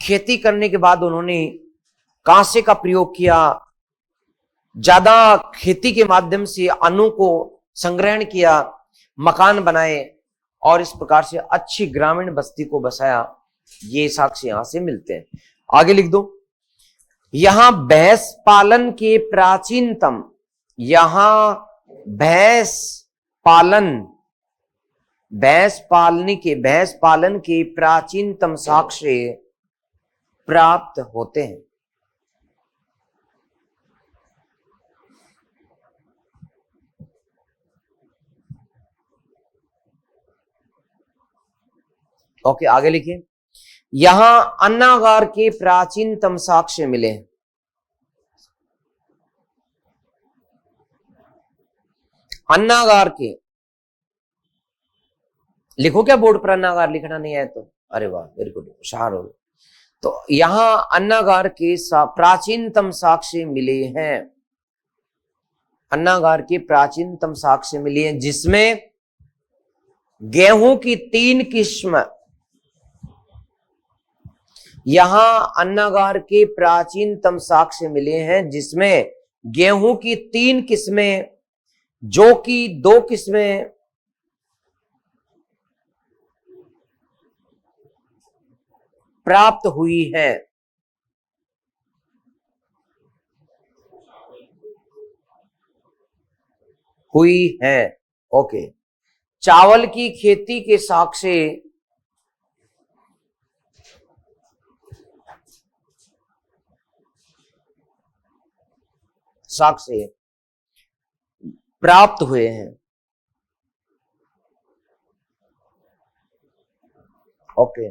खेती करने के बाद उन्होंने कांसे का प्रयोग किया, ज्यादा खेती के माध्यम से अन्नों को संग्रहण किया, मकान बनाए, और इस प्रकार से अच्छी ग्रामीण बस्ती को बसाया। ये साक्ष्य यहां से मिलते हैं। आगे लिख दो, यहां भैंस पालन के प्राचीनतम, यहां भैंस पालन के प्राचीनतम साक्ष्य प्राप्त होते हैं। ओके, आगे लिखिए, यहां अन्नागार के प्राचीनतम साक्ष्य मिले हैं। अन्नागार के लिखो, क्या बोर्ड पर अन्नागार लिखना नहीं है तो? अरे वाह, वेरी गुड, होशियार हो। तो यहां अन्नागार के प्राचीनतम साक्ष्य मिले हैं, अन्नागार के प्राचीनतम साक्ष्य मिले हैं, जिसमें गेहूं की 3 किस्म, यहां अन्नागार के प्राचीनतम साक्ष्य मिले हैं जिसमें गेहूं की 3 किस्में, जौ की 2 किस्में, प्राप्त हुई है। ओके, चावल की खेती के साक्ष्य प्राप्त हुए हैं। ओके,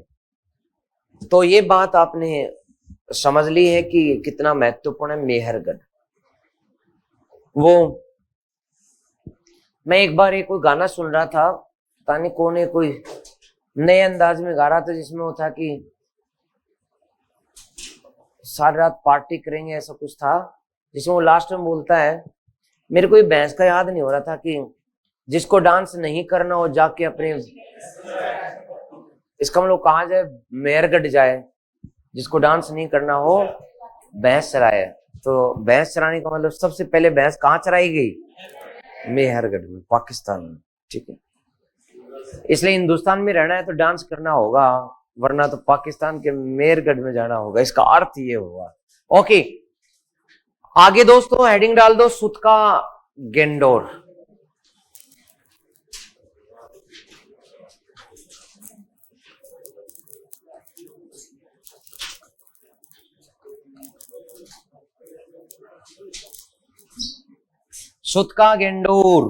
तो ये बात आपने समझ ली है कि कितना महत्वपूर्ण है मेहरगढ़। वो मैं एक बार कोई गाना सुन रहा था, पता नहीं कौन है, कोई नए अंदाज में गा रहा था, जिसमें वो था कि सारी रात पार्टी करेंगे, ऐसा कुछ था, जिसमें वो लास्ट में बोलता है, मेरे को ये भैंस का याद नहीं हो रहा था, कि जिसको डांस नहीं करना हो जाके अपने, इसका मतलब कहा जाए मेहरगढ़ जाए, जिसको डांस नहीं करना हो भैंस चराए। तो भैंस चराने का मतलब सबसे पहले भैंस कहाँ चराई गई? मेहरगढ़ में, पाकिस्तान में। ठीक है, इसलिए हिंदुस्तान में रहना है तो डांस करना होगा, वरना तो पाकिस्तान के मेहरगढ़ में जाना होगा, इसका अर्थ ये होगा। ओके, आगे दोस्तों हेडिंग डाल दो, सुत का गेंडोर। सुत का गेंडोर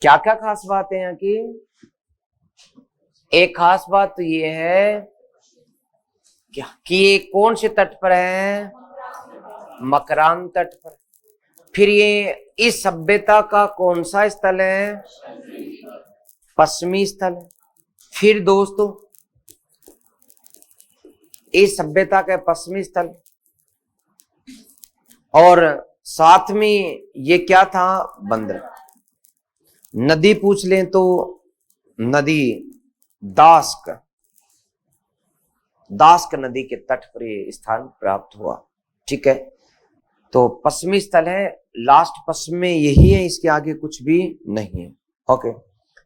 क्या क्या खास बात है यहाँ की? एक खास बात तो ये है कि ये कौन से तट पर है? मकरान तट पर। फिर ये इस सभ्यता का कौन सा स्थल है? पश्चिमी स्थल है। फिर दोस्तों इस सभ्यता का पश्चिमी स्थल, और साथ में ये क्या था? बंदर। नदी पूछ लें तो नदी दास्क, दास्क नदी के तट पर ये स्थान प्राप्त हुआ। ठीक है, तो पश्चिमी स्थल है, लास्ट पश्चिम में यही है, इसके आगे कुछ भी नहीं है। ओके,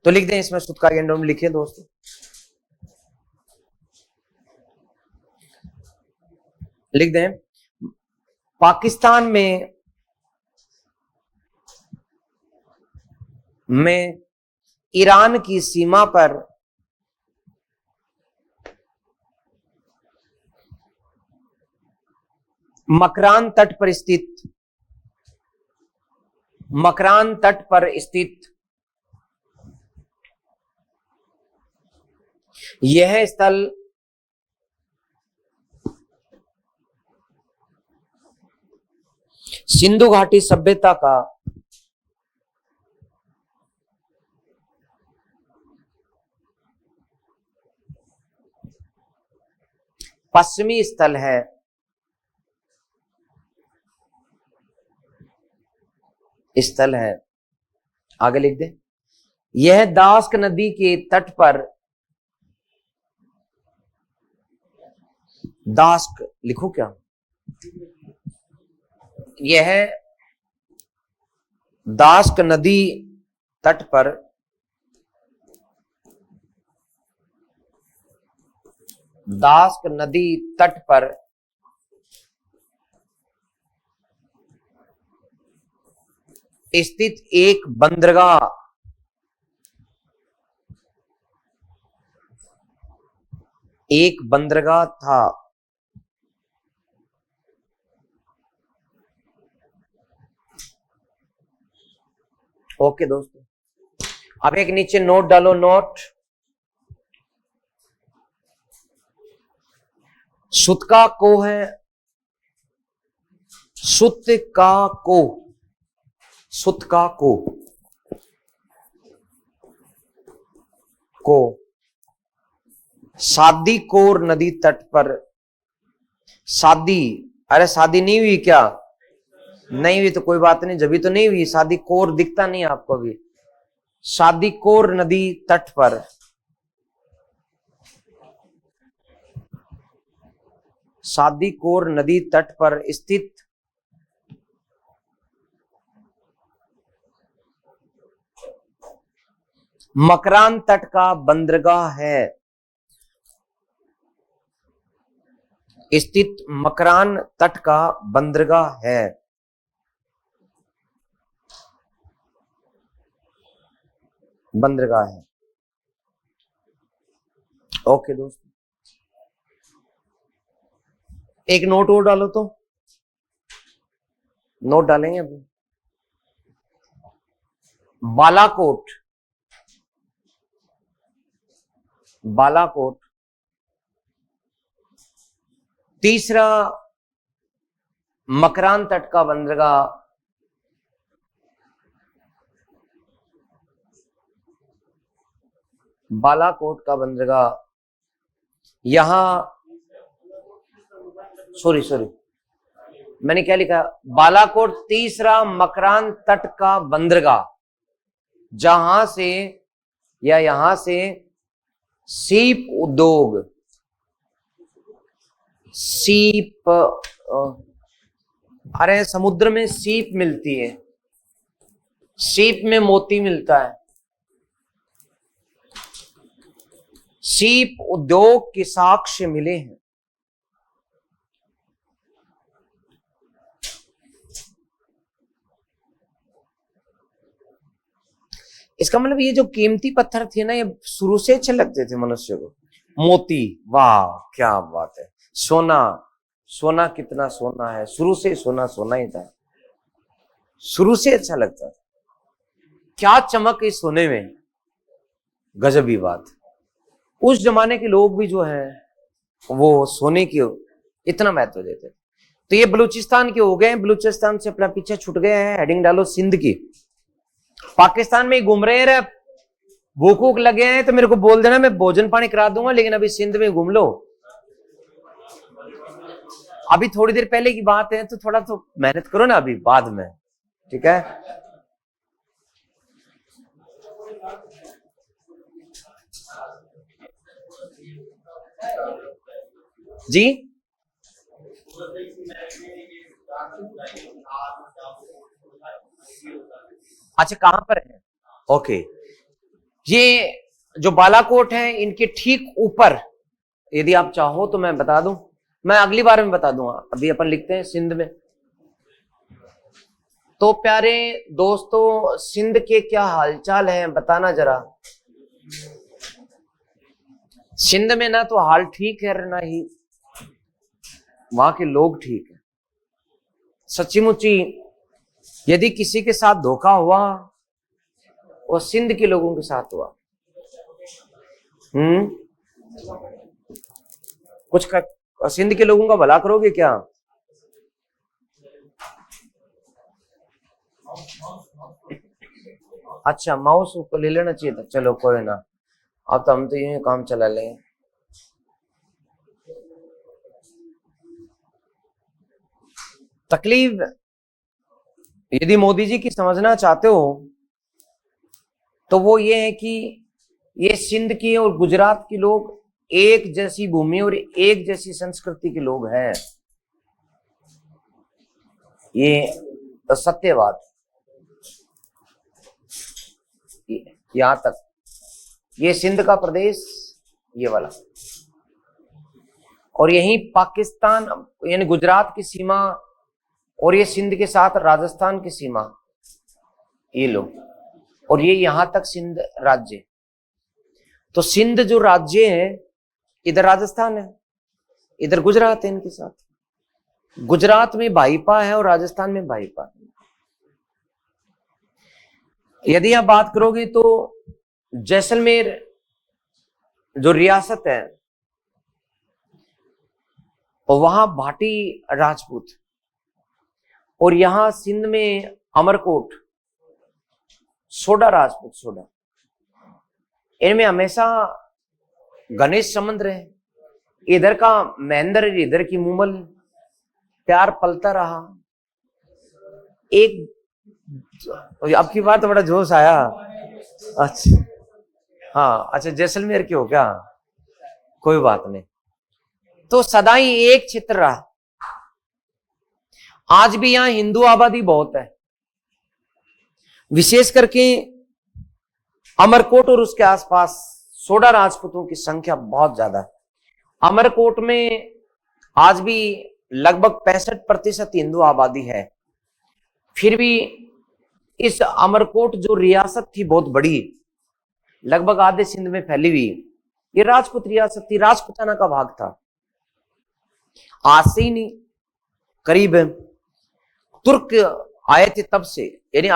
तो लिख दें इसमें सुत का एंडोम लिखिए दोस्तों। लिख दें पाकिस्तान में ईरान की सीमा पर मकरान तट पर स्थित, मकरान तट पर स्थित यह स्थल सिंधु घाटी सभ्यता का पश्चिमी स्थल है। स्थल है, आगे लिख दे। यह दास्क नदी के तट पर, दास्क लिखो क्या? यह दास्क नदी तट पर दास्क नदी तट पर स्थित एक बंदरगाह, एक बंदरगाह था। ओके दोस्तों, अब एक नीचे नोट डालो, नोट। सुत का को है, सुत का को, सुत का को सादी कोर नदी तट पर, शादी, अरे शादी नहीं हुई क्या? नहीं हुई तो कोई बात नहीं, जब भी तो नहीं हुई। शादी कोर दिखता नहीं आपको भी। शादी कोर नदी तट पर शादी कोर नदी तट पर स्थित मकरान तट का बंदरगाह है। स्थित मकरान तट का बंदरगाह है। बंदरगाह है। ओके दोस्तों, एक नोट और डालो तो, नोट डालेंगे अभी। बालाकोट, बालाकोट तीसरा मकरान तट का बंदरगाह बालाकोट का बंदरगाह यहां, सॉरी मैंने क्या लिखा? बालाकोट तीसरा मकरान तट का बंदरगाह, जहां से या यहां से सीप उद्योग, सीप, अरे समुद्र में सीप मिलती है, सीप में मोती मिलता है। सीप उद्योग के साक्ष्य मिले हैं। इसका मतलब ये जो कीमती पत्थर थे ना, ये शुरू से अच्छे लगते थे मनुष्य को। मोती, वाह क्या बात है। सोना, सोना कितना सोना है, शुरू से सोना सोना ही था, शुरू से अच्छा लगता था। क्या चमक इस सोने में, गजबी बात। उस जमाने के लोग भी जो है वो सोने की इतना महत्व देते थे। तो ये बलूचिस्तान के हो गए, बलूचिस्तान से अपना पीछे छूट गए हैं, हेडिंग डालो सिंध की। पाकिस्तान में ही घूम रहे हैं, भूख वूख लगे हैं तो मेरे को बोल देना, मैं भोजन पानी करा दूंगा, लेकिन अभी सिंध में घूम लो। अभी थोड़ी देर पहले की बात है, तो थोड़ा तो मेहनत करो ना अभी, बाद में, ठीक है। जी अच्छा, कहां पर है? ओके, ये जो बालाकोट है, इनके ठीक ऊपर, यदि आप चाहो तो मैं बता दूं, मैं अगली बार में बता दूंगा, अभी अपन लिखते हैं सिंध में। तो प्यारे दोस्तों, सिंध के क्या हालचाल है बताना जरा। सिंध में ना तो हाल ठीक है, ना ही वहां के लोग ठीक है। सच्ची मुच्ची यदि किसी के साथ धोखा हुआ, वो सिंध के लोगों के साथ हुआ। कुछ सिंध के लोगों का भला करोगे क्या? अच्छा, माउस को ले लेना चाहिए था, चलो कोई ना, अब तो हम तो यूं काम चला लेंगे। तकलीफ यदि मोदी जी की समझना चाहते हो तो वो ये है कि ये सिंध की और गुजरात के लोग एक जैसी भूमि और एक जैसी संस्कृति के लोग हैं, ये तो सत्य बात। यहां तक ये सिंध का प्रदेश, ये वाला, और यही पाकिस्तान यानी गुजरात की सीमा, और ये सिंध के साथ राजस्थान की सीमा, ये लो, और ये यहां तक सिंध राज्य। तो सिंध जो राज्य है, इधर राजस्थान है, इधर गुजरात है, इनके साथ गुजरात में भाईपा है और राजस्थान में भाईपा है। यदि आप बात करोगे तो जैसलमेर जो रियासत है, वहां भाटी राजपूत, और यहां सिंध में अमरकोट सोडा राजपूत, सोडा। इनमें हमेशा घनिष्ठ संबंध रहे, इधर का महेंद्र, इधर की मुमल, प्यार पलता रहा। एक अब की बात तो बड़ा जोश आया। अच्छा, हाँ, अच्छा, जैसलमेर के हो क्या? कोई बात नहीं। तो सदा ही एक क्षेत्र रहा। आज भी यहां हिंदू आबादी बहुत है, विशेष करके अमरकोट और उसके आसपास सोडा राजपूतों की संख्या बहुत ज्यादा है। अमरकोट में आज भी लगभग 65% हिंदू आबादी है। फिर भी इस अमरकोट जो रियासत थी बहुत बड़ी, लगभग आधे सिंध में फैली हुई, ये राजपूत रियासत थी, राजपूताना का भाग था। आज से ही नहीं, करीब तुर्क आए थे तब से, यानी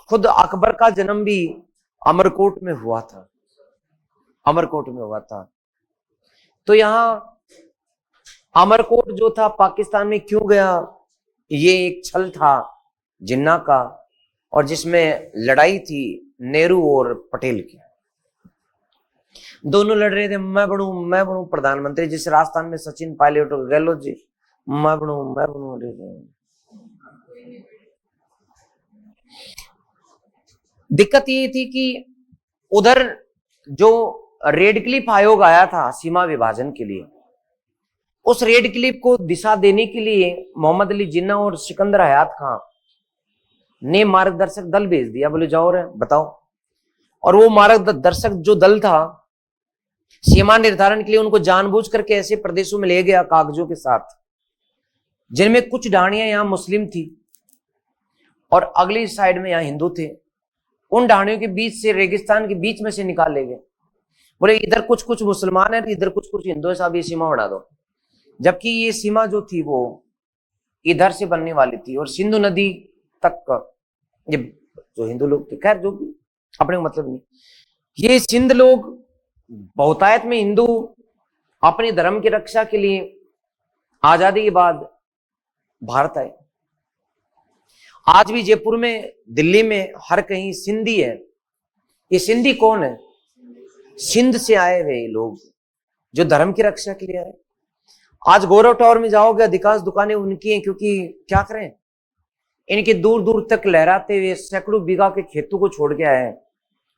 खुद अकबर का जन्म भी अमरकोट में हुआ था, अमरकोट में हुआ था। तो यहां अमरकोट जो था पाकिस्तान में क्यों गया, ये एक छल था जिन्ना का, और जिसमें लड़ाई थी नेहरू और पटेल की। दोनों लड़ रहे थे, मैं बनूं प्रधानमंत्री, जिस राजस्थान में सचिन पायलट और गहलोत जी, मैं बनूं। दिक्कत ये थी कि उधर जो रेड क्लिफ आयोग आया था सीमा विभाजन के लिए, उस रेड क्लिफ को दिशा देने के लिए मोहम्मद अली जिन्ना और सिकंदर हयात खां ने मार्गदर्शक दल भेज दिया, बोले जाओ रे बताओ। और वो मार्गदर्शक जो दल था, सीमा निर्धारण के लिए उनको जानबूझ करके ऐसे प्रदेशों में ले गया कागजों के साथ, जिनमें कुछ ढाणियां यहां मुस्लिम थी और अगली साइड में यहां हिंदू थे। उन ढाणियों के बीच से, रेगिस्तान के बीच में से निकाल ले गए, बोले इधर कुछ कुछ मुसलमान है, इधर कुछ कुछ हिंदू है, साहब ये सीमा बढ़ा दो। जबकि ये सीमा जो थी वो इधर से बनने वाली थी और सिंधु नदी तक ये जो हिंदू लोग थे, खैर जो भी, अपने को मतलब नहीं, ये सिंध लोग बहुतायत में हिंदू अपने धर्म की रक्षा के लिए आजादी के बाद भारत आए। आज भी जयपुर में, दिल्ली में, हर कहीं सिंधी है। ये सिंधी कौन है? सिंध से आए हुए लोग जो धर्म की रक्षा के लिए आए। आज गौरव टावर में जाओगे, अधिकांश दुकानें उनकी हैं, क्योंकि क्या करें, इनके दूर दूर तक लहराते हुए सैकड़ों बीघा के खेतों को छोड़ के आए हैं।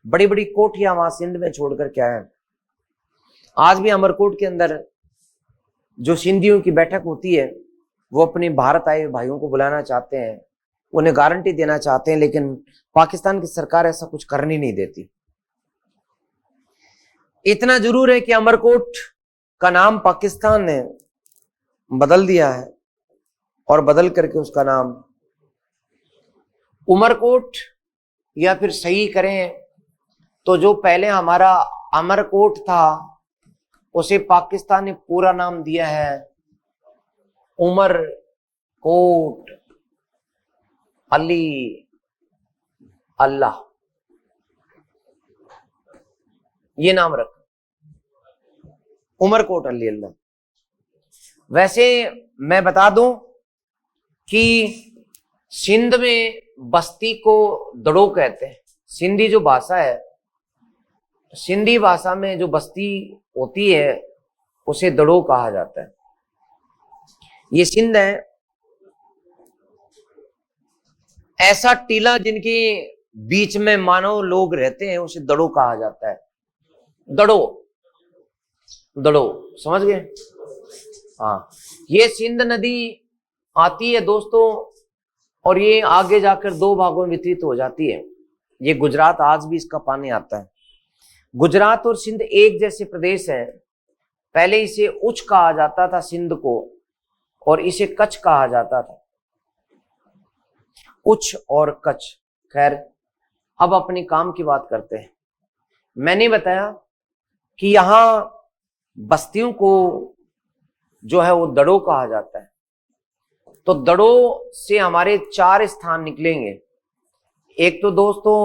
बड़ी बड़ी कोठियां वहां सिंध में छोड़ करके आए हैं। आज भी अमरकोट के अंदर जो सिंधियों की बैठक होती है, वो अपने भारत आए भाइयों को बुलाना चाहते हैं, उन्हें गारंटी देना चाहते हैं, लेकिन पाकिस्तान की सरकार ऐसा कुछ करनी नहीं देती। इतना जरूर है कि अमरकोट का नाम पाकिस्तान ने बदल दिया है, और बदल करके उसका नाम उमरकोट, या फिर सही करें तो जो पहले हमारा अमरकोट था उसे पाकिस्तान ने पूरा नाम दिया है उमर कोट अली अल्लाह, ये नाम रखा, उमरकोट अली अल्लाह। वैसे मैं बता दूं कि सिंध में बस्ती को दड़ो कहते हैं। सिंधी जो भाषा है, सिंधी भाषा में जो बस्ती होती है उसे दड़ो कहा जाता है। ये सिंध है, ऐसा टीला जिनके बीच में मानव लोग रहते हैं उसे दड़ो कहा जाता है। दड़ो, दड़ो, समझ गए? हाँ, ये सिंध नदी आती है दोस्तों, और ये आगे जाकर दो भागों में वितरित हो जाती है। ये गुजरात, आज भी इसका पानी आता है। गुजरात और सिंध एक जैसे प्रदेश हैं। पहले इसे उच्च कहा जाता था सिंध को, और इसे कच्छ कहा जाता था, उच्च और कच्छ। खैर, अब अपने काम की बात करते हैं। मैंने बताया कि यहां बस्तियों को जो है वो दड़ो कहा जाता है। तो दड़ो से हमारे 4 स्थान निकलेंगे। एक तो दोस्तों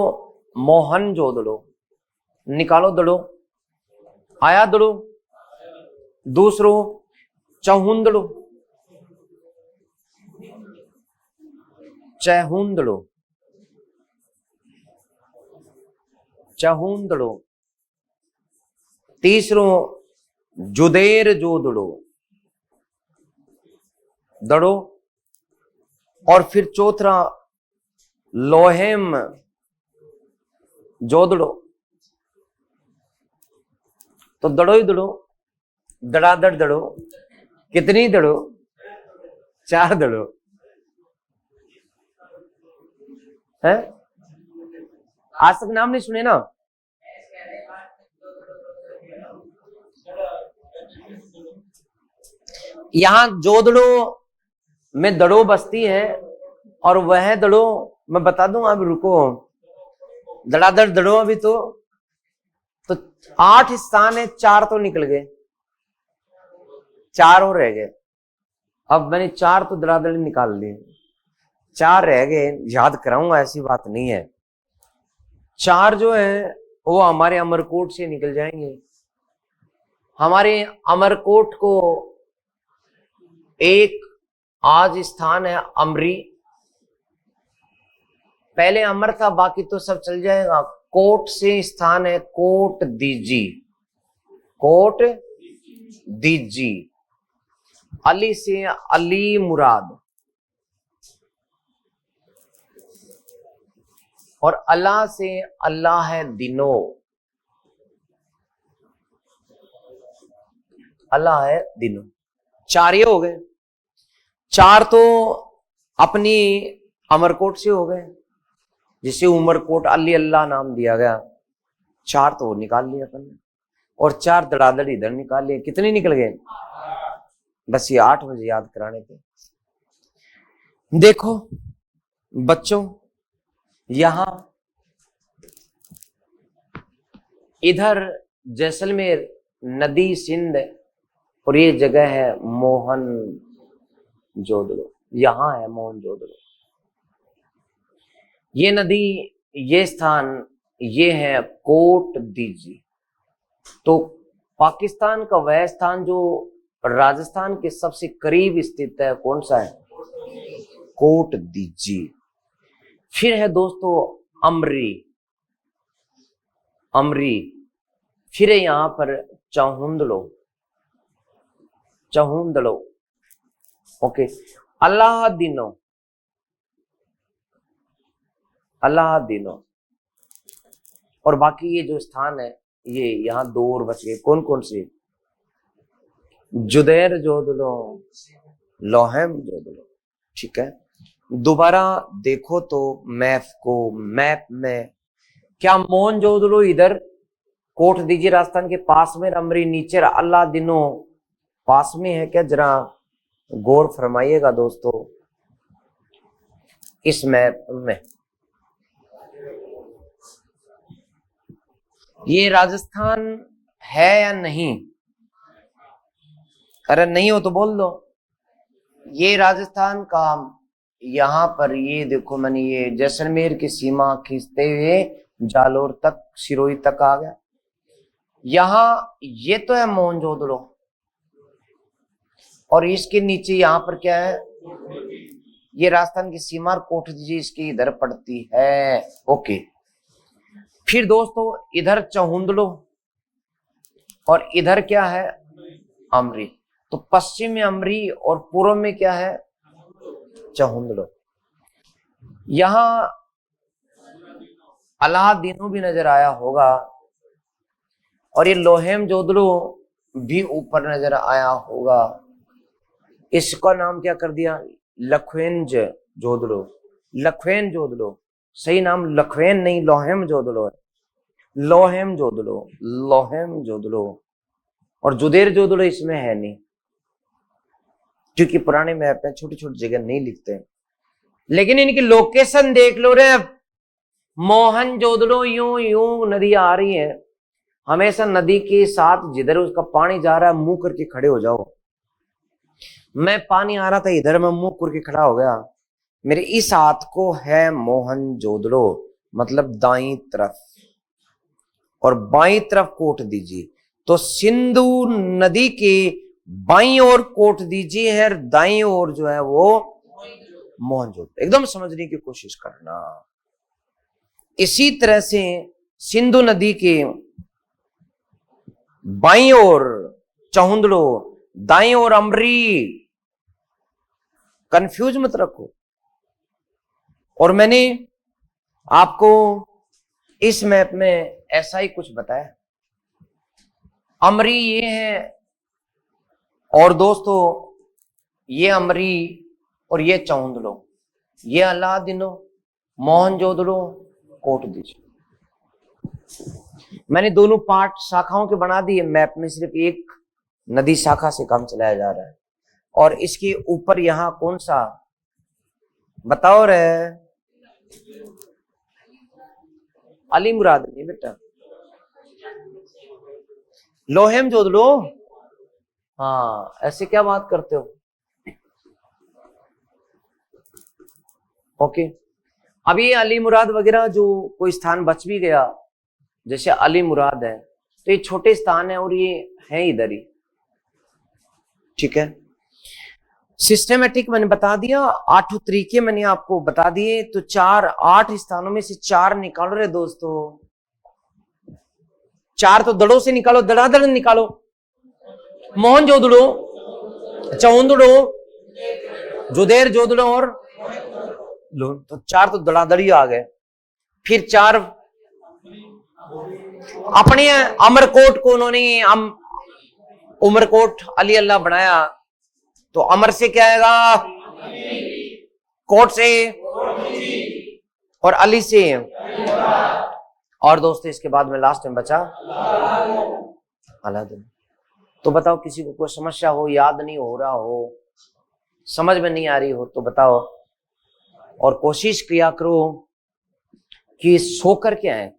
मोहनजोदड़ो, निकालो दड़ो, आया दड़ो। दूसरो चहुंदड़ो, चहुंदड़ो, चहुंदड़ो। तीसरो जुदेर जोदड़ो, दड़ो। और फिर चौथा लोहेम जोदड़ो। तो दड़ो ही दड़ो, दड़ादड़ दड़ो। कितनी दड़ो? 4 दड़ो है। आज तक नाम नहीं सुने ना? यहां जोदड़ो में दड़ो बस्ती है, और वह दड़ो मैं बता दूं, अब रुको, दड़ादड़ दड़ो। अभी तो 8 स्थान है, 4 तो निकल गए, 4 और रह गए। अब मैंने 4 तो दड़ादड़ निकाल लिए, 4 रह गए। याद कराऊंगा, ऐसी बात नहीं है। 4 जो है वो हमारे अमरकोट से निकल जाएंगे। हमारे अमरकोट को एक आज स्थान है अमरी। पहले अमर था, बाकी तो सब चल जाएगा। कोट से स्थान है कोट दीजी, कोट दीजी। अली से अली मुराद, और अल्लाह से अल्लाह है दिनो, अल्लाह है दिनो। 4 ये हो गए। 4 तो अपनी अमरकोट से हो गए, जिसे उमरकोट अली अल्लाह नाम दिया गया। 4 तो निकाल लिए अपन ने, और 4 दड़ादड़ इधर निकाल लिए। कितने निकल गए? बस ये 8 बजे याद कराने थे। देखो बच्चों, यहां इधर जैसलमेर नदी सिंध, और ये जगह है मोहन जोदड़ो। यहां है मोहन जोदड़ो। ये नदी, ये स्थान, ये है कोट दीजी। तो पाकिस्तान का वह स्थान जो राजस्थान के सबसे करीब स्थित है, कौन सा है? कोट दीजिए। फिर है दोस्तों अमरी, अमरी। फिर है यहां पर चहुंदड़ो, चहुंदड़ो। ओके, अल्लाह दिनो, अल्लाह दिनो। और बाकी ये जो स्थान है, ये यहां 2 और बच गए। कौन कौन से? जुदैर जोदलो, लोहेम जोदलो। ठीक है, दोबारा देखो तो मैप को, मैप में क्या मोहनजोदड़ो इधर कोट दीजिए राजस्थान के पास में, अमरी नीचे, अल्लाह दिनो पास में है क्या? जरा गौर फरमाइएगा दोस्तों इस मैप में। ये राजस्थान है या नहीं? अरे नहीं हो तो बोल दो। ये राजस्थान का, यहां पर ये देखो, मैंने ये जैसलमेर की सीमा खींचते हुए जालोर तक, सिरोही तक आ गया। यहां ये तो है मोहनजोदड़ो, और इसके नीचे यहां पर क्या है? ये राजस्थान की सीमा कोट दीजिए इसकी इधर पड़ती है। ओके, फिर दोस्तों इधर चहुंदड़ो और इधर क्या है? अमरी। तो पश्चिम में अमरी और पूर्व में क्या है? चहुंदड़ो। यहां अलादीनो भी नजर आया होगा, और ये लोहेम जोदड़ो भी ऊपर नजर आया होगा। इसका नाम क्या कर दिया? लखवेंज जोदड़ो, लखवेन जोदड़ो। सही नाम लखवेन नहीं, लोहेम जोदड़ो है, लोहेम जोदड़ो, लोहेम जोदड़ो। और जुदेर जोदड़ो इसमें है नहीं, क्योंकि पुराने मैप में छोटी छोटी जगह नहीं लिखते। लेकिन इनकी लोकेशन देख लो रे। मोहनजोदड़ो, यूं यूं नदी आ रही है, हमेशा नदी के साथ जिधर उसका पानी जा रहा है मुंह करके खड़े हो जाओ। मैं पानी आ रहा था इधर, मैं मुंह करके खड़ा हो गया। मेरे इस हाथ को है मोहनजोदड़ो, मतलब दाईं तरफ, और बाईं तरफ कोट दीजिए। तो सिंधु नदी के बाईं ओर कोट दीजिए है, दाईं ओर जो है वो मोहनजोदड़ो। एकदम समझने की कोशिश करना। इसी तरह से सिंधु नदी के बाईं ओर चहुंदड़ो, दाईं ओर अमरी। कंफ्यूज मत रखो। और मैंने आपको इस मैप में ऐसा ही कुछ बताया। अमरी ये है, और दोस्तों ये अमरी और ये चहुंदड़ो, ये अलादीनो, मोहनजोदड़ो, कोट दीजिए। मैंने दोनों पार्ट शाखाओं के बना दिए मैप में, सिर्फ एक नदी शाखा से काम चलाया जा रहा है। और इसके ऊपर यहां कौन सा बताओ रे? अली मुराद नहीं बेटा, लोहेम जोदड़ो। हाँ, ऐसे क्या बात करते हो? ओके, अब ये अली मुराद वगैरह जो कोई स्थान बच भी गया, जैसे अली मुराद है, तो ये छोटे स्थान है और ये है इधर ही। ठीक है, सिस्टेमेटिक मैंने बता दिया, 8 तरीके मैंने आपको बता दिए। तो 8 स्थानों में से 4 निकालो रे दोस्तों। 4 तो दड़ों से निकालो, दड़ादड़ निकालो। मोहनजोदड़ो, चहुंदड़ो, जुदेर जोदड़ो और लो। तो 4 तो दड़ादड़ी आ गए। फिर 4 अपने अमरकोट को उन्होंने उमरकोट अली अल्लाह बनाया, तो अमर से क्या आएगा? कोट से, और अली से। और दोस्तों इसके बाद में लास्ट में बचा अलादीन। तो बताओ, किसी को कोई समस्या हो, याद नहीं हो रहा हो, समझ में नहीं आ रही हो तो बताओ, और कोशिश किया करो कि सो कर के आए।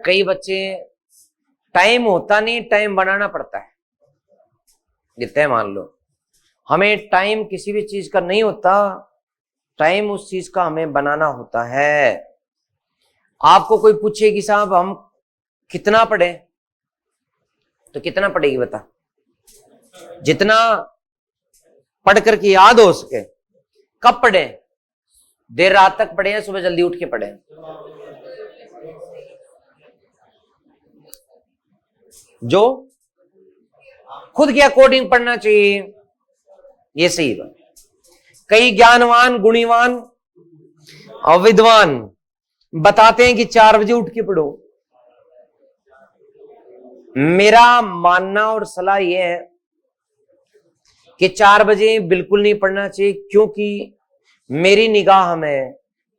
कई बच्चे टाइम होता नहीं, टाइम बनाना पड़ता है। जितने मान लो हमें टाइम किसी भी चीज का नहीं होता, टाइम उस चीज का हमें बनाना होता है। आपको कोई पूछे कि साहब हम कितना पढ़े, तो कितना पढ़ेगी बता? जितना पढ़ करके याद हो सके। कब पढ़े? देर रात तक पढ़े या सुबह जल्दी उठ के पढ़े? जो खुद के अकॉर्डिंग पढ़ना चाहिए, ये सही बात। कई ज्ञानवान, गुणीवान और विद्वान बताते हैं कि 4 बजे उठ के पढ़ो। मेरा मानना और सलाह यह है कि 4 बजे बिल्कुल नहीं पढ़ना चाहिए, क्योंकि मेरी निगाह में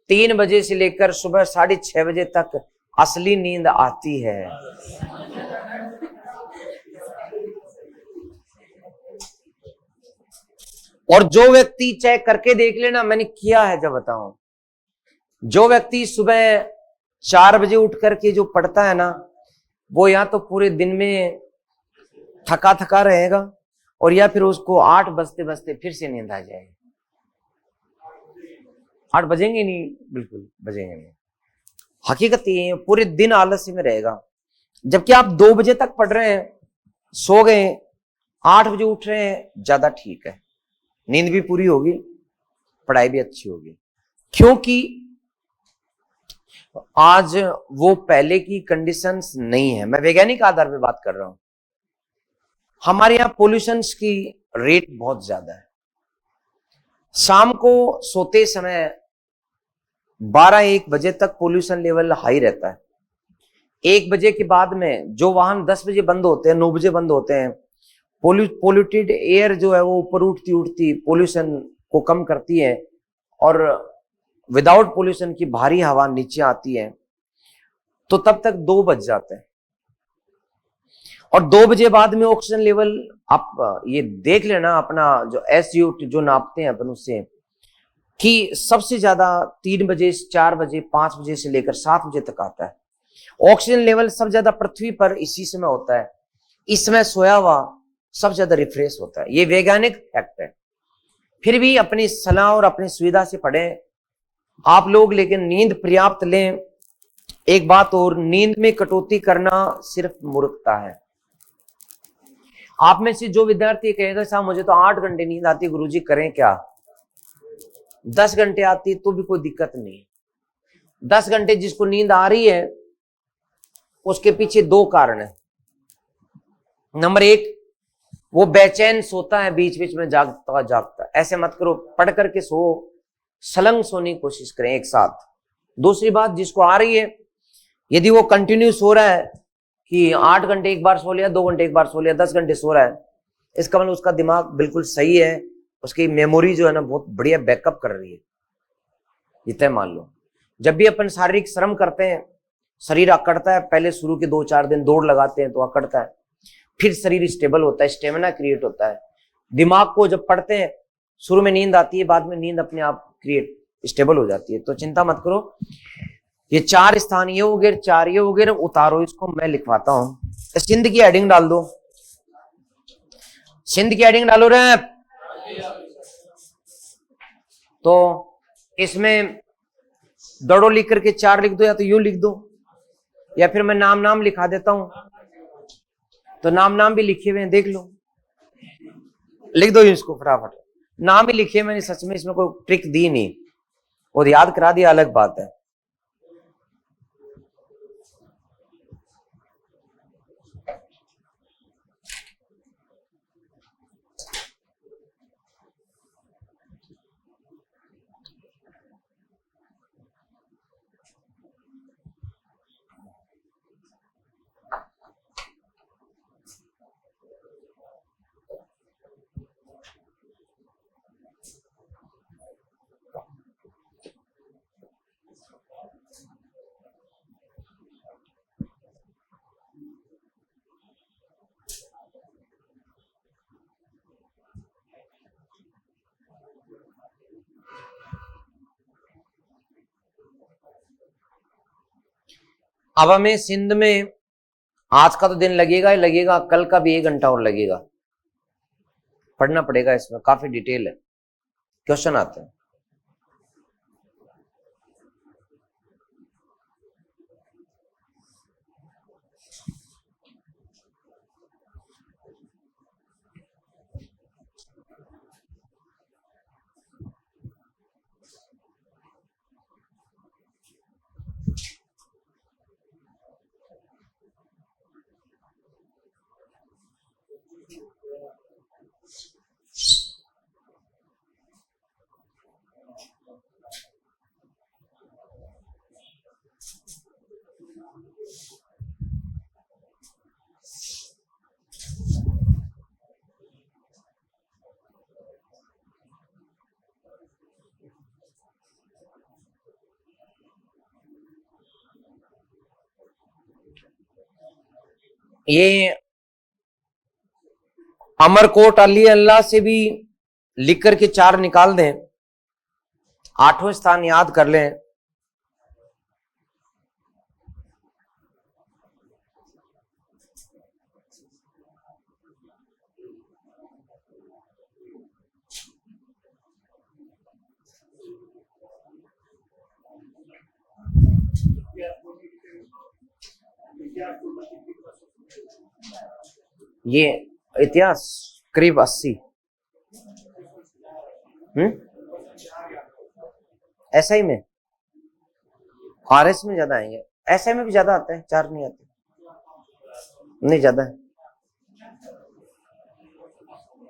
3 बजे से लेकर सुबह 6:30 बजे तक असली नींद आती है। और जो व्यक्ति चेक करके देख लेना, मैंने किया है जब बताऊं, जो व्यक्ति सुबह 4 बजे उठ करके जो पढ़ता है ना, वो या तो पूरे दिन में थका थका रहेगा, और या फिर उसको 8 बजते बजते फिर से नींद आ जाएगी। 8 बजेंगे नहीं, बिल्कुल बजेंगे नहीं। हकीकत ये है, पूरे दिन आलस्य में रहेगा। जबकि आप 2 बजे तक पढ़ रहे हैं, सो गए, 8 बजे उठ रहे हैं, ज्यादा ठीक है। नींद भी पूरी होगी, पढ़ाई भी अच्छी होगी। क्योंकि आज वो पहले की कंडीशंस नहीं है। मैं वैज्ञानिक आधार पे बात कर रहा हूं। हमारे यहां पोल्यूशंस की रेट बहुत ज्यादा है। शाम को सोते समय 12-1 बजे तक पोल्यूशन लेवल हाई रहता है। 1 बजे के बाद में जो वाहन 10 बजे बंद होते हैं, 9 बजे बंद होते हैं, पोल्यूटेड एयर जो है वो ऊपर उठती उठती पोल्यूशन को कम करती है, और विदाउट पोल्यूशन की भारी हवा नीचे आती है, तो तब तक 2 बज जाते हैं। और 2 बजे बाद में ऑक्सीजन लेवल, आप ये देख लेना अपना जो SUT जो नापते हैं अपन उससे, कि सबसे ज्यादा 3 बजे, 4 बजे, 5 बजे से लेकर 7 बजे तक आता है। ऑक्सीजन लेवल सबसे ज्यादा पृथ्वी पर इसी समय होता है। इस समय सोया हुआ सबसे ज्यादा रिफ्रेश होता है। ये वैज्ञानिक फैक्ट है। फिर भी अपनी सलाह और अपनी सुविधा से पढ़ें आप लोग, लेकिन नींद पर्याप्त लें। एक बात और, नींद में कटौती करना सिर्फ मूर्खता है। आप में से जो विद्यार्थी कहेगा साहब मुझे तो 8 घंटे नींद आती है गुरुजी, करें क्या? 10 घंटे आती है तो भी कोई दिक्कत नहीं। 10 घंटे जिसको नींद आ रही है, उसके पीछे 2 कारण है। नंबर 1, वो बेचैन सोता है, बीच बीच में जागता जागता। ऐसे मत करो, पढ़ करके सो, सलंग सोने की कोशिश करें एक साथ। दूसरी बात, जिसको आ रही है, यदि वो कंटिन्यू सो रहा है कि 8 घंटे एक बार सो लिया, 2 घंटे एक बार सो लिया, 10 घंटे सो रहा है, इसका मतलब उसका दिमाग बिल्कुल सही है, उसकी मेमोरी जो है ना बहुत बढ़िया बैकअप कर रही है। ये तय मान लो। जब भी अपन शारीरिक श्रम करते हैं, शरीर अकड़ता है। पहले शुरू के 2-4 दिन दौड़ लगाते हैं तो अकड़ता है, फिर शरीर स्टेबल होता है, स्टेमिना क्रिएट होता है। दिमाग को जब पढ़ते हैं, शुरू में नींद आती है, बाद में नींद अपने आप क्रिएट स्टेबल हो जाती है। तो चिंता मत करो। ये 4 स्थान ये हो गए, 4 ये हो गए, उतारो इसको, मैं लिखवाता हूं। सिंध की हेडिंग डाल दो, सिंध की हेडिंग डालो रे। तो इसमें दड़ो लिख करके 4 लिख दो, या तो यूं लिख दो, या फिर मैं नाम नाम लिखा देता हूं, तो नाम नाम भी लिखे हुए हैं, देख लो। लिख दो इसको फटाफट, नाम ही लिखे मैंने, सच में इसमें कोई ट्रिक दी नहीं, और याद करा दिया अलग बात है। अब हमें सिंध में आज का तो दिन लगेगा ही लगेगा, कल का भी 1 घंटा और लगेगा। पढ़ना पड़ेगा, इसमें काफी डिटेल है, क्वेश्चन आते हैं। ये अमरकोट अली अल्लाह से भी लिख करके 4 निकाल दें, 8वां स्थान याद कर लें। ये इतिहास करीब 80। एसआई में, आरएस में ज्यादा आएंगे, एसआई में भी ज्यादा आते हैं, 4 नहीं आते, नहीं ज्यादा है।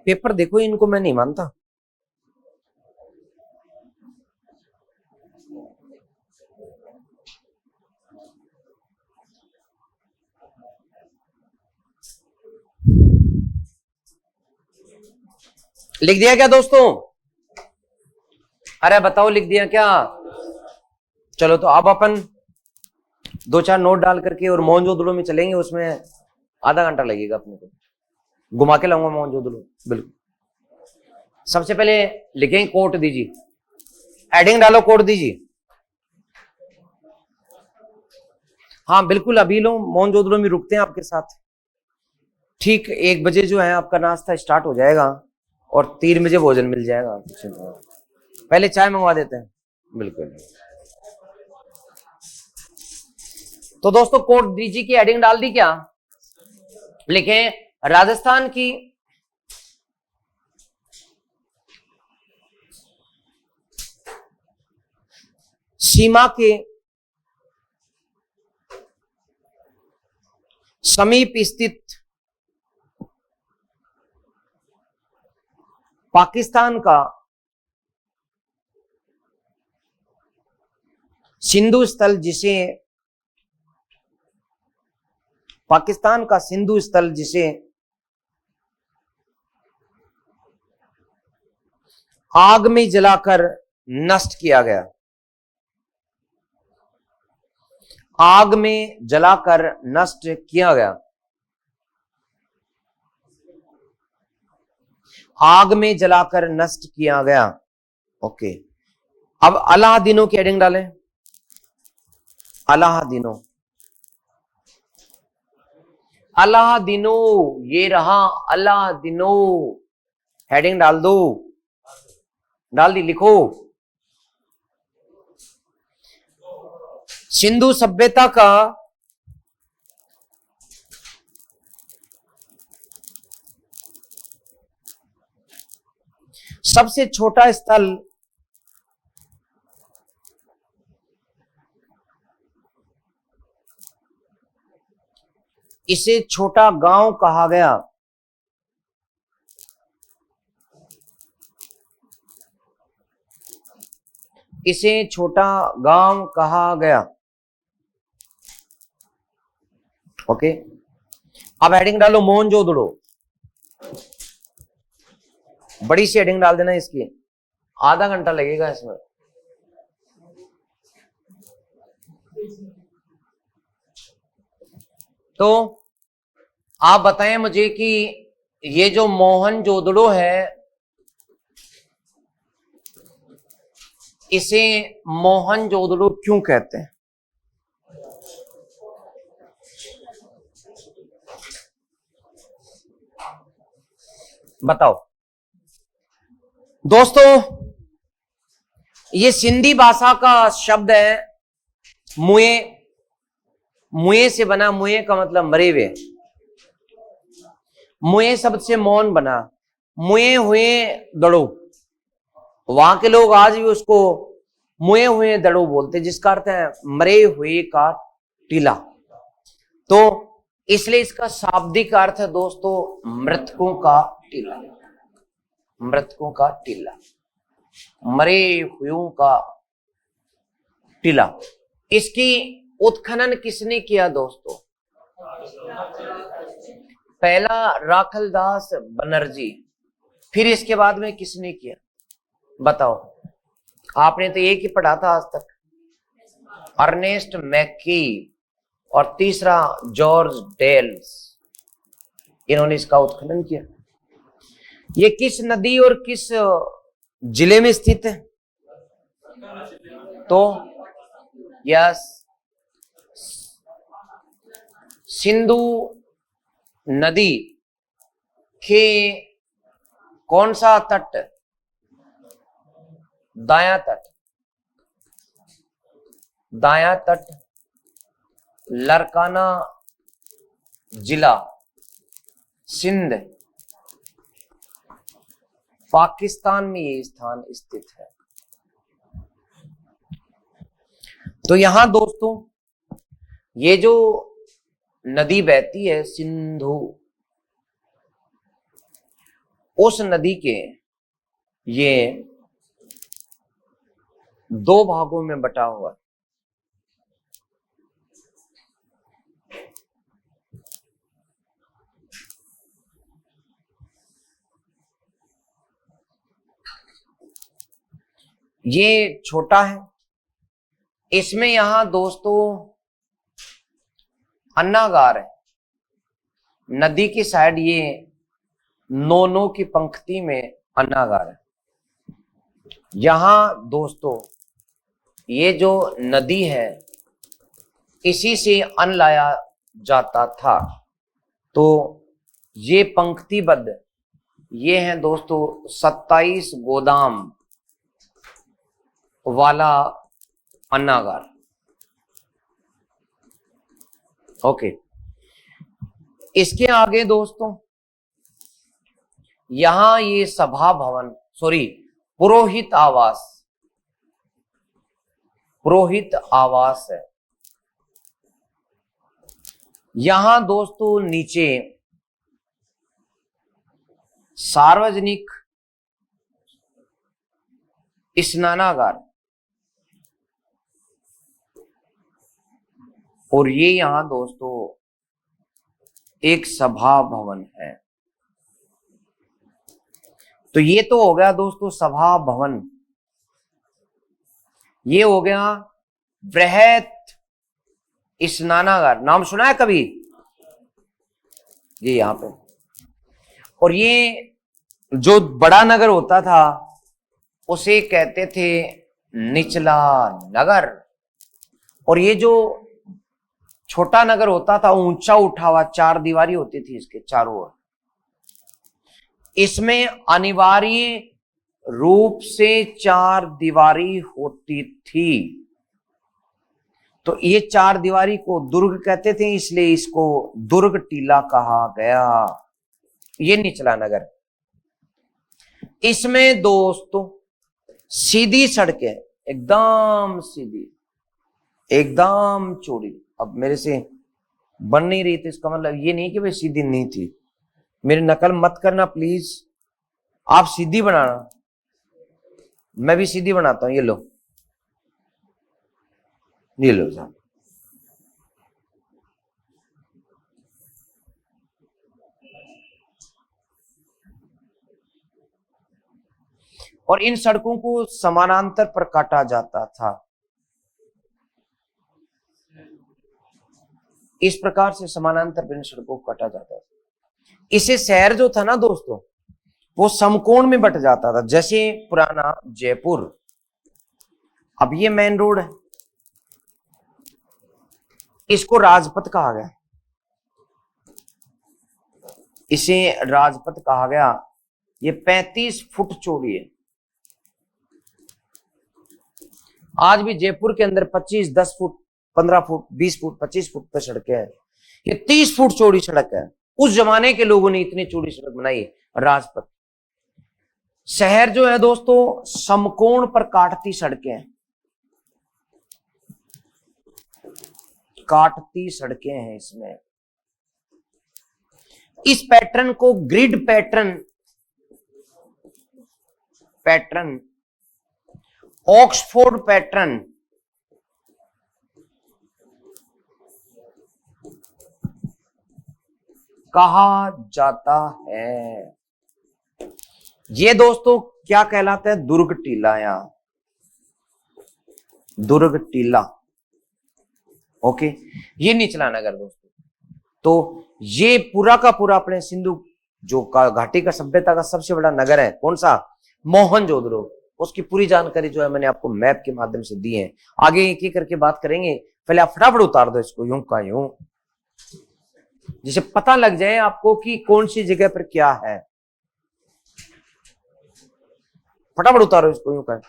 पेपर देखो, इनको मैं नहीं मानता। लिख दिया क्या दोस्तों? अरे बताओ, लिख दिया क्या? चलो तो अब अपन 2-4 नोट डाल करके और मोहनजोदड़ो में चलेंगे, उसमें आधा घंटा लगेगा अपने को, घुमा के लाऊंगा मोहनजोदड़ो। बिल्कुल, सबसे पहले लिखेंगे कोट दीजिए, एडिंग डालो, कोट दीजिए। हाँ बिल्कुल, अभी लोग मोहनजोदड़ो में रुकते हैं आपके साथ। ठीक 1 बजे जो है आपका नाश्ता स्टार्ट हो जाएगा और 3 बजे भोजन मिल जाएगा। पहले चाय मंगवा देते हैं। बिल्कुल, तो दोस्तों कोट दीजिए की एडिंग डाल दी क्या? लिखें राजस्थान की सीमा के समीप स्थित पाकिस्तान का सिंधु स्थल जिसे आग में जलाकर नष्ट किया गया। आग में जलाकर नष्ट किया गया। आग में जलाकर नष्ट किया गया। ओके, अब अलादीनों की हेडिंग डालें। अलादीनों, अलादीनों, ये रहा अलादीनों, हेडिंग डाल दो। डाल दी, लिखो। सिंधु सभ्यता का सबसे छोटा स्थल इसे छोटा गांव कहा गया। इसे छोटा गांव कहा गया। ओके, अब हेडिंग डालो मोहनजोदड़ो। बड़ी सी हेडिंग डाल देना इसकी, आधा घंटा लगेगा इसमें। तो आप बताएं मुझे कि ये जो मोहनजोदड़ो है, इसे मोहनजोदड़ो क्यों कहते हैं? बताओ दोस्तों, ये सिंधी भाषा का शब्द है मुए। मुए से बना, मुए का मतलब मरे हुए। मुए शब्द से मौन बना, मुए हुए दड़ो। वहां के लोग आज भी उसको मुए हुए दड़ो बोलते, जिसका अर्थ है मरे हुए का टीला। तो इसलिए इसका शाब्दिक अर्थ है दोस्तों मृतकों का टीला। मृतकों का टीला, मरे हुओं का टीला। इसकी उत्खनन किसने किया दोस्तों? पहला राखलदास बनर्जी, फिर इसके बाद में किसने किया? बताओ, आपने तो एक ही पढ़ा था आज तक, अर्नेस्ट मैक्की। और तीसरा जॉर्ज डेल्स, इन्होंने इसका उत्खनन किया। ये किस नदी और किस जिले में स्थित है? तो यस, सिंधु नदी के कौन सा तट? दायां तट, दायां तट, लरकाना जिला, सिंध, पाकिस्तान में ये स्थान स्थित है। तो यहां दोस्तों ये जो नदी बहती है सिंधु, उस नदी के ये दो भागों में बटा हुआ है। ये छोटा है, इसमें यहां दोस्तों अन्नागार है। नदी की साइड ये नौ की पंक्ति में अन्नागार है। यहां दोस्तों ये जो नदी है इसी से अन्न लाया जाता था। तो ये पंक्तिबद्ध ये है दोस्तों 27 गोदाम वाला अन्नागार। ओके, इसके आगे दोस्तों यहां ये सभा भवन, सॉरी पुरोहित आवास, पुरोहित आवास है। यहां दोस्तों नीचे सार्वजनिक स्नानागार, और ये यहां दोस्तों एक सभा भवन है। तो ये तो हो गया दोस्तों सभा भवन। ये हो गया बृहत स्नानागार, नाम सुना है कभी? ये यहां पे। और ये जो बड़ा नगर होता था उसे कहते थे निचला नगर, और ये जो छोटा नगर होता था ऊंचा उठा हुआ, चार दीवारी होती थी इसके चारों ओर। इसमें अनिवार्य रूप से चार दीवारी होती थी। तो ये चार दीवारी को दुर्ग कहते थे, इसलिए इसको दुर्ग टीला कहा गया। ये निचला नगर। इसमें दोस्तों सीधी सड़कें, एकदम सीधी, एकदम चौड़ी। अब मेरे से बन नहीं रही थी, इसका मतलब ये नहीं कि भाई सीधी नहीं थी। मेरी नकल मत करना प्लीज, आप सीधी बनाना, मैं भी सीधी बनाता हूं। ये लो, ये लो साहब। और इन सड़कों को समानांतर पर काटा जाता था। इस प्रकार से समानांतर पर इन सड़कों को काटा जाता था। इसे शहर जो था ना दोस्तों वो समकोण में बट जाता था, जैसे पुराना जयपुर। अब ये मेन रोड है, इसको राजपथ कहा गया, इसे राजपथ कहा गया। ये 35 फुट चौड़ी है। आज भी जयपुर के अंदर 25, 10 फुट, 15 फुट, 20 फुट, 25 फुट पर सड़कें हैं। ये 30 फुट चौड़ी सड़क है। उस जमाने के लोगों ने इतनी चौड़ी सड़क बनाई, राजपथ। शहर जो है दोस्तों समकोण पर काटती सड़कें, काटती सड़कें हैं इसमें। इस पैटर्न को ग्रिड पैटर्न, ऑक्सफोर्ड पैटर्न, कहा जाता है। ये दोस्तों क्या कहलाता है? दुर्ग टीला। यहां दुर्ग टीला। ओके, ये निचला नगर दोस्तों। तो ये पूरा का पूरा अपने सिंधु जो घाटी का सभ्यता का सबसे बड़ा नगर है, कौन सा? मोहनजोदड़ो। उसकी पूरी जानकारी जो है मैंने आपको मैप के माध्यम से दी है। आगे एक एक करके बात करेंगे, पहले आप फटाफट उतार दो इसको यूं का यूं, जिसे पता लग जाए आपको कि कौन सी जगह पर क्या है। फटाफट उतारो इसको यूं का।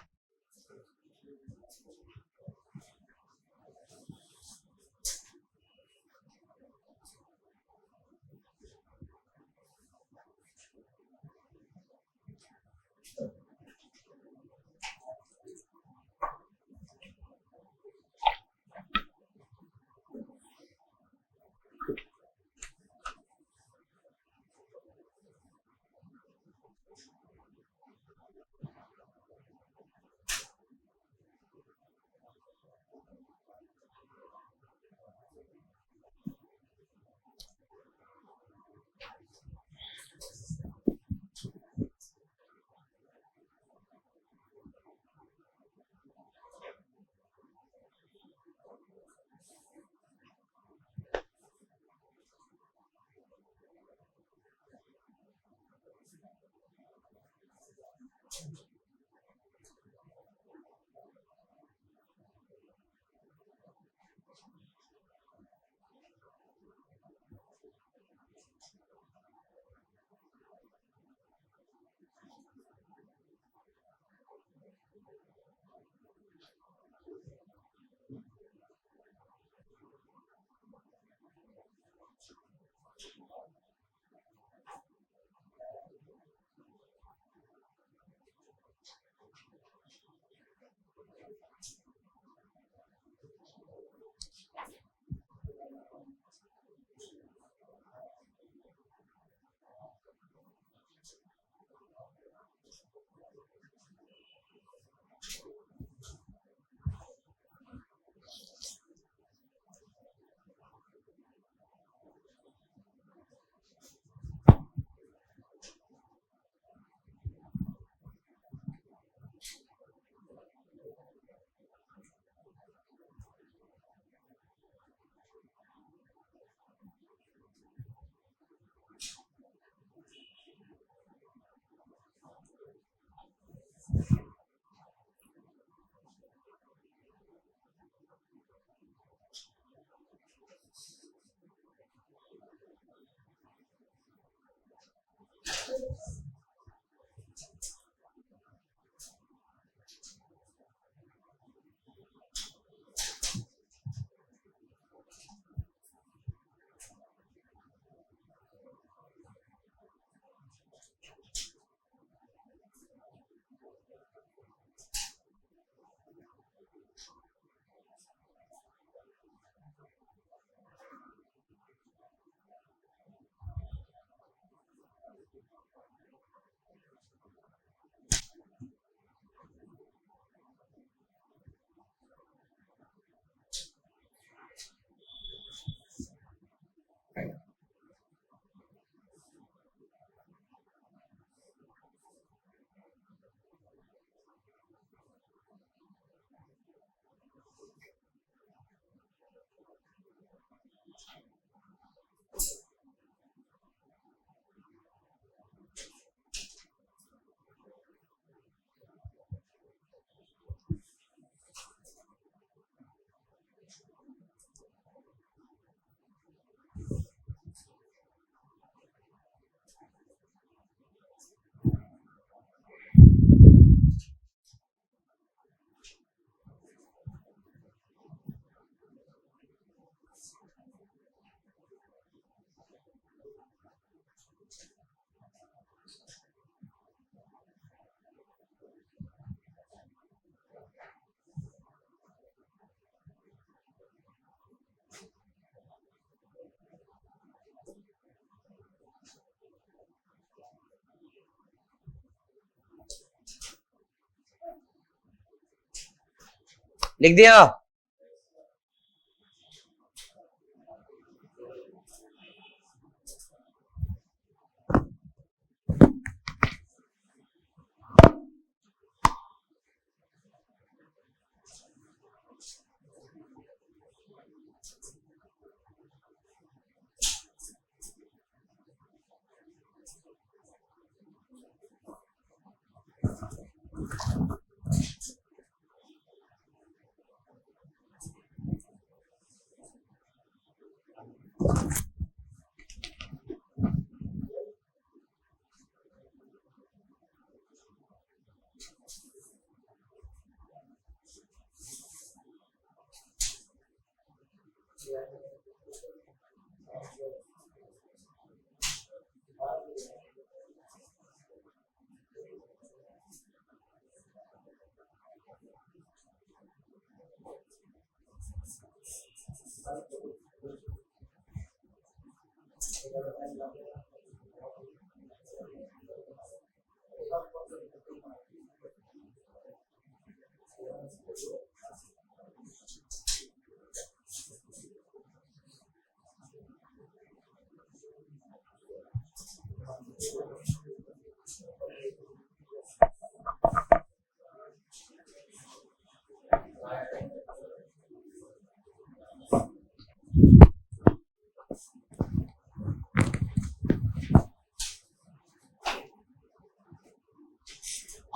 लिख दिया?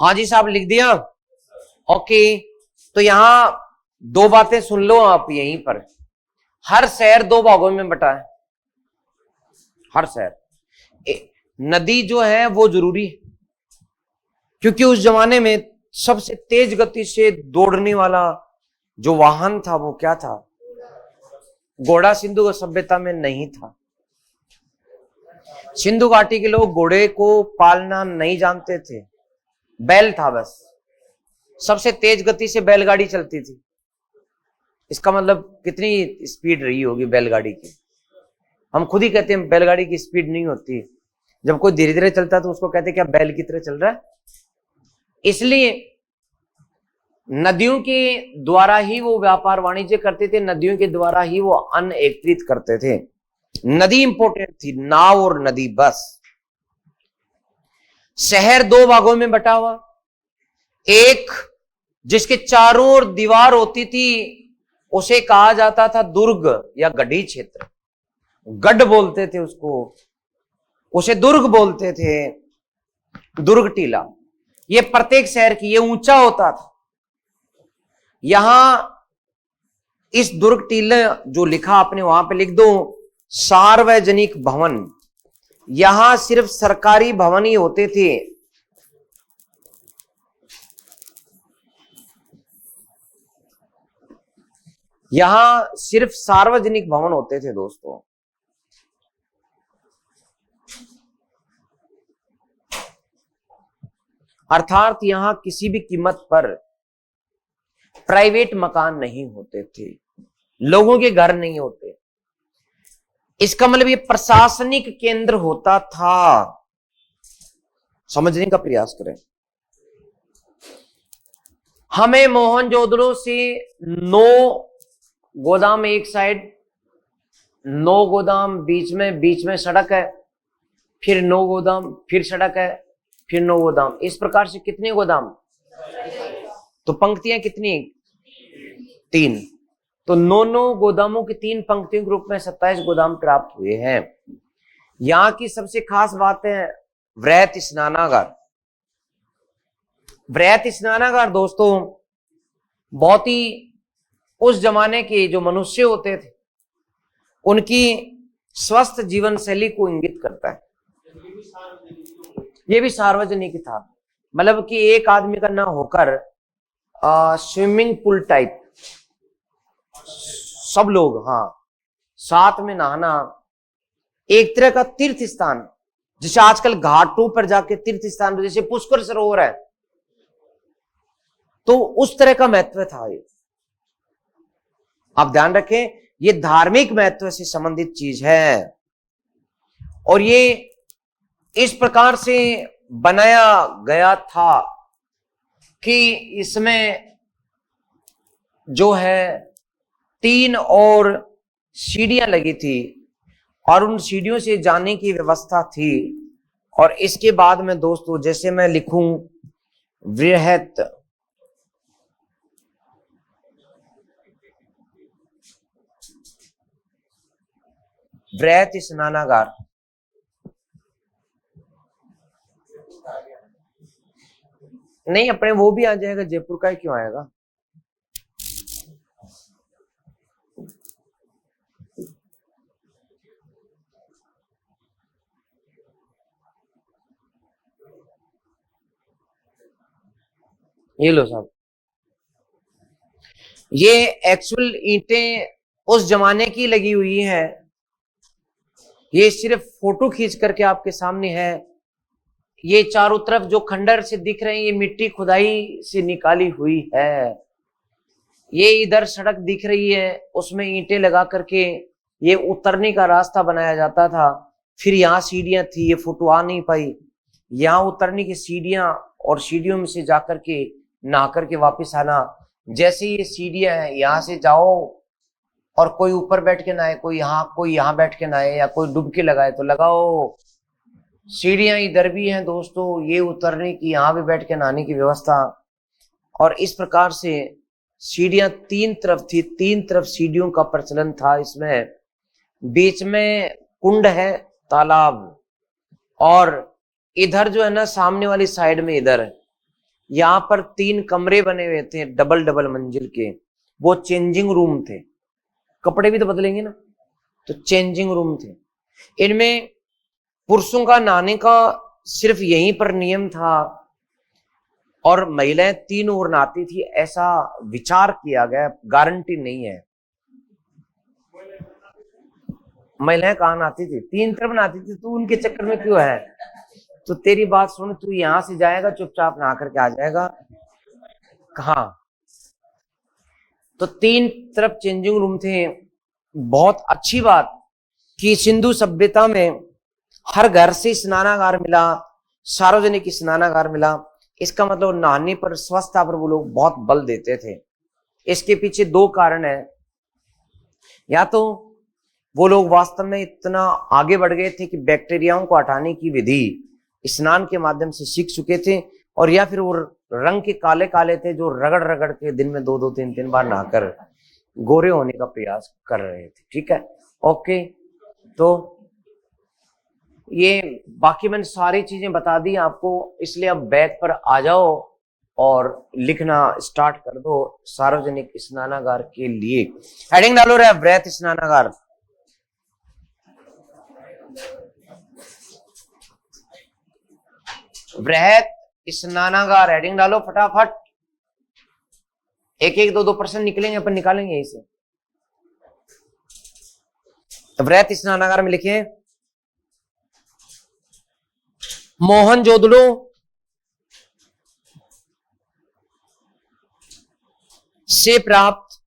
हाँ जी साहब, लिख दिया। ओके, तो यहां दो बातें सुन लो आप यहीं पर। हर शहर दो भागों में बटा है, हर शहर। नदी जो है वो जरूरी है, क्योंकि उस जमाने में सबसे तेज गति से दौड़ने वाला जो वाहन था वो क्या था? घोड़ा। सिंधु सभ्यता में नहीं था। सिंधु घाटी के लोग घोड़े को पालना नहीं जानते थे, बैल था बस। सबसे तेज गति से बैलगाड़ी चलती थी। इसका मतलब कितनी स्पीड रही होगी बैलगाड़ी की। हम खुद ही कहते हैं बैलगाड़ी की स्पीड नहीं होती। जब कोई धीरे धीरे चलता है तो उसको कहते हैं क्या बैल की तरह चल रहा है। इसलिए नदियों के द्वारा ही वो व्यापार वाणिज्य करते थे, नदियों के द्वारा ही वो अन्न एकत्रित करते थे। नदी इंपॉर्टेंट थी, नाव और नदी बस। शहर दो भागों में बटा हुआ, एक जिसके चारों ओर दीवार होती थी उसे कहा जाता था दुर्ग या गढ़ी क्षेत्र। गढ़ बोलते थे उसको, उसे दुर्ग बोलते थे, दुर्ग टीला। ये प्रत्येक शहर की, ये ऊंचा होता था। यहां इस दुर्ग टीले जो लिखा आपने वहां पे लिख दो, सार्वजनिक भवन। यहां सिर्फ सरकारी भवन ही होते थे। यहां सिर्फ सार्वजनिक भवन होते थे दोस्तों। अर्थात यहां किसी भी कीमत पर प्राइवेट मकान नहीं होते थे, लोगों के घर नहीं होते। इसका मतलब ये प्रशासनिक केंद्र होता था। समझने का प्रयास करें। हमें मोहनजोदड़ो से 9 गोदाम एक साइड, 9 गोदाम बीच में सड़क है, फिर 9 गोदाम, फिर सड़क है, फिर 9 गोदाम। इस प्रकार से कितने गोदाम? तो पंक्तियां कितनी? 3। तो 9 गोदामों की 3 पंक्तियों के रूप में 27 गोदाम प्राप्त हुए हैं। यहां की सबसे खास बात है वृहत स्नानागार। वृहत स्नानागार दोस्तों बहुत ही उस जमाने के जो मनुष्य होते थे उनकी स्वस्थ जीवन शैली को इंगित करता है। ये भी सार्वजनिक था, मतलब कि एक आदमी का ना होकर स्विमिंग पूल टाइप सब लोग, हाँ, साथ में नहाना, एक तरह का तीर्थ स्थान। जैसे आजकल घाटों पर जाके तीर्थ स्थान, जैसे पुष्कर सरोवर है, तो उस तरह का महत्व था ये। आप ध्यान रखें, ये धार्मिक महत्व से संबंधित चीज है और ये इस प्रकार से बनाया गया था कि इसमें जो है 3 और सीढ़ियां लगी थी और उन सीढ़ियों से जाने की व्यवस्था थी। और इसके बाद में दोस्तों जैसे मैं लिखूं वृहत स्नानागार, नहीं अपने वो भी आ जाएगा, जयपुर का ही क्यों आएगा। ये लो साहब, ये एक्चुअल ईंटें उस जमाने की लगी हुई हैं। ये सिर्फ फोटो खींच करके आपके सामने है। ये चारों तरफ जो खंडर से दिख रहे हैं ये मिट्टी खुदाई से निकाली हुई है। ये इधर सड़क दिख रही है, उसमें ईंटें लगा करके ये उतरने का रास्ता बनाया जाता था। फिर यहाँ सीढ़ियां थी, ये फोटो आ नहीं पाई। यहाँ उतरने की सीढ़ियां और सीढ़ियों में से जाकर के नहा करके वापिस आना। जैसे ये सीढ़ियां हैं, यहाँ से जाओ और कोई ऊपर बैठ के नहाए, कोई यहाँ बैठ के नहाए, या कोई डुबकी लगाए तो लगाओ। सीढ़ियां इधर भी हैं दोस्तों, ये उतरने की, यहाँ भी बैठ के नहाने की व्यवस्था। और इस प्रकार से सीढ़ियां 3 तरफ थी, 3 तरफ सीढ़ियों का प्रचलन था। इसमें बीच में कुंड है, तालाब, और इधर जो है ना सामने वाली साइड में इधर यहाँ पर 3 कमरे बने हुए थे डबल डबल मंजिल के, वो चेंजिंग रूम थे। कपड़े भी तो बदलेंगे ना, तो चेंजिंग रूम थे। इनमें पुरुषों का नहाने का सिर्फ यहीं पर नियम था और महिलाएं 3 ओर नहाती थी, ऐसा विचार किया गया, गारंटी नहीं है। महिलाएं कहाँ नहाती थी? 3 तरफ नहाती थी। तू उनके चक्कर में क्यों है? तो तेरी बात सुन, तू यहां से जाएगा चुपचाप नहा करके आ जाएगा। कहाँ? तो 3 तरफ चेंजिंग रूम थे। बहुत अच्छी बात कि सिंधु सभ्यता में हर घर से स्नानागार मिला, सार्वजनिक स्नानागार मिला। इसका मतलब नहाने पर, स्वच्छता पर वो लोग बहुत बल देते थे। इसके पीछे 2 कारण है। या तो वो लोग वास्तव में इतना आगे बढ़ गए थे कि बैक्टीरियाओं को हटाने की विधि स्नान के माध्यम से सीख चुके थे, और या फिर वो रंग के काले काले थे जो रगड़ रगड़ के दिन में 2-2 3-3 बार नहाकर गोरे होने का प्रयास कर रहे थे। ठीक है, ओके। तो ये बाकी मैंने सारी चीजें बता दी आपको, इसलिए अब बैग पर आ जाओ और लिखना स्टार्ट कर दो। सार्वजनिक स्नानागार के लिए हेडिंग डालो रे, वृहत स्नानागार। वृहत स्नानागार हेडिंग डालो फटाफट। 1-1, 2-2 प्रश्न निकलेंगे, अपन निकालेंगे यहीं से। वृहत स्नानागार में लिखे मोहनजोदड़ो से प्राप्त,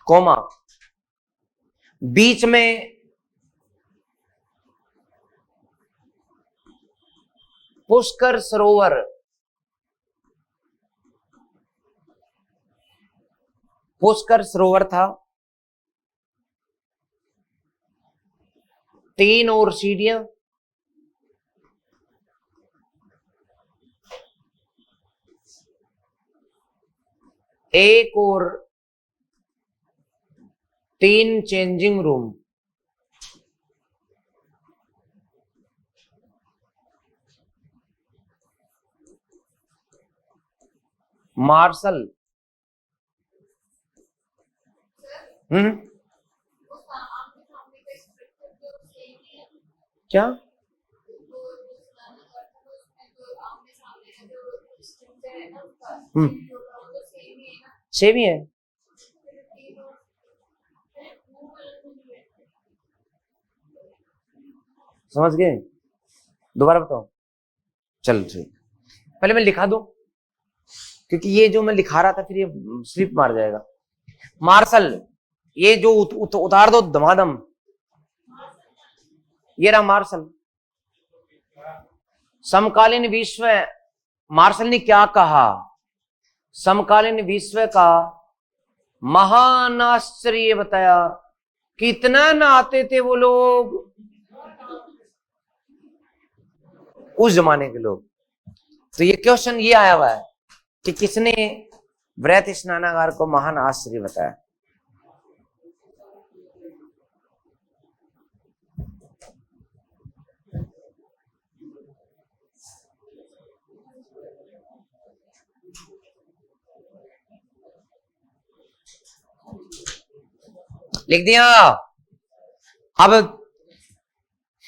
कोमा, बीच में पुष्कर सरोवर, पुष्कर सरोवर था। 3 और सीढ़ियां, एक और 3 चेंजिंग रूम, मार्शल। क्या? सेम ही है। समझ गए? दोबारा बताओ। चल ठीक, पहले मैं लिखा दूं, क्योंकि ये जो मैं लिखा रहा था फिर ये स्लिप मार जाएगा। मार्शल, ये जो उतार दो दमादम, ये रहा मार्शल। समकालीन विश्व, मार्शल ने क्या कहा? समकालीन विश्व का महान आश्चर्य बताया। कितना नहाते थे वो लोग, उस जमाने के लोग। तो ये क्वेश्चन ये आया हुआ है कि किसने वृहत स्नानागार को महान आश्चर्य बताया। लिख दिया। अब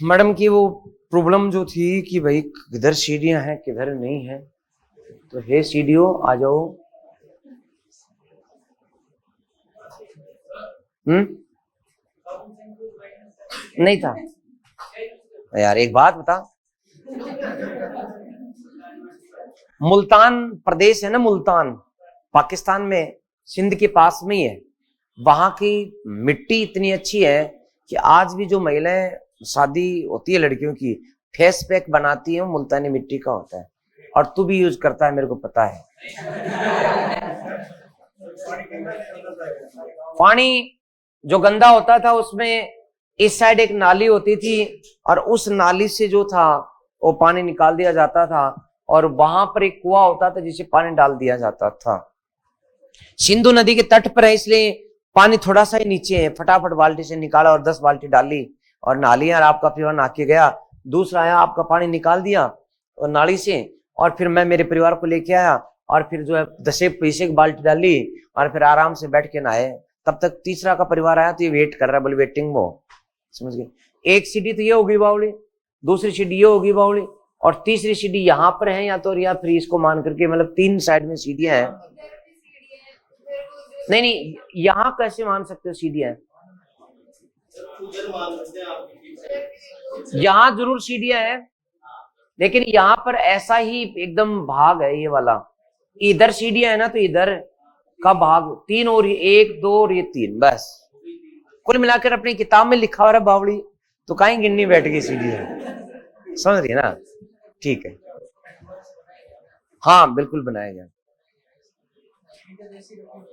मैडम की वो प्रॉब्लम जो थी कि भाई किधर सीढ़ियां हैं किधर नहीं है, तो हे सीढ़ियों आ जाओ। नहीं था यार, एक बात बता, मुल्तान प्रदेश है ना, मुल्तान पाकिस्तान में, सिंध के पास में ही है। वहां की मिट्टी इतनी अच्छी है कि आज भी जो महिलाएं शादी होती है लड़कियों की, फेस पैक बनाती है, मुल्तानी मिट्टी का होता है। और तू भी यूज करता है, मेरे को पता है। पानी जो गंदा होता था उसमें इस साइड एक नाली होती थी, और उस नाली से जो था वो पानी निकाल दिया जाता था, और वहां पर एक कुआं होता था जिसे पानी डाल दिया जाता था। सिंधु नदी के तट पर है, इसलिए पानी थोड़ा सा ही नीचे है। फटाफट बाल्टी से निकाला और 10 बाल्टी डाली और नहा लिया, आपका पीवा नहा के गया। दूसरा आया, आपका पानी निकाल दिया, नाली से, और फिर मैं मेरे परिवार को लेके आया, और फिर जो है 10 पैसे की बाल्टी डाली और फिर आराम से बैठ के नहाए। तब तक तीसरा का परिवार आया तो ये वेट कर रहा है, बोले वेटिंग वो, समझ गए। एक सीढ़ी तो ये होगी बावली, दूसरी सीढ़ी ये होगी बावली, और तीसरी सीढ़ी यहाँ पर है या तो, या फिर इसको मान करके, मतलब 3 साइड में सीढ़ियां हैं। नहीं नहीं, यहाँ कैसे मान सकते हो सीढ़ियां? यहाँ जरूर सीढ़ियां हैं, लेकिन यहाँ पर ऐसा ही एकदम भाग है ये वाला, इधर सीढ़ियां है ना, तो इधर का भाग 3 और 1 2 और ये 3, बस कुल मिलाकर अपनी किताब में लिखा हुआ है बावड़ी, तो कहीं गिननी बैठ गई सीढ़ियां, समझ रही है ना? ठीक है, हाँ बिल्कुल बनाया गया।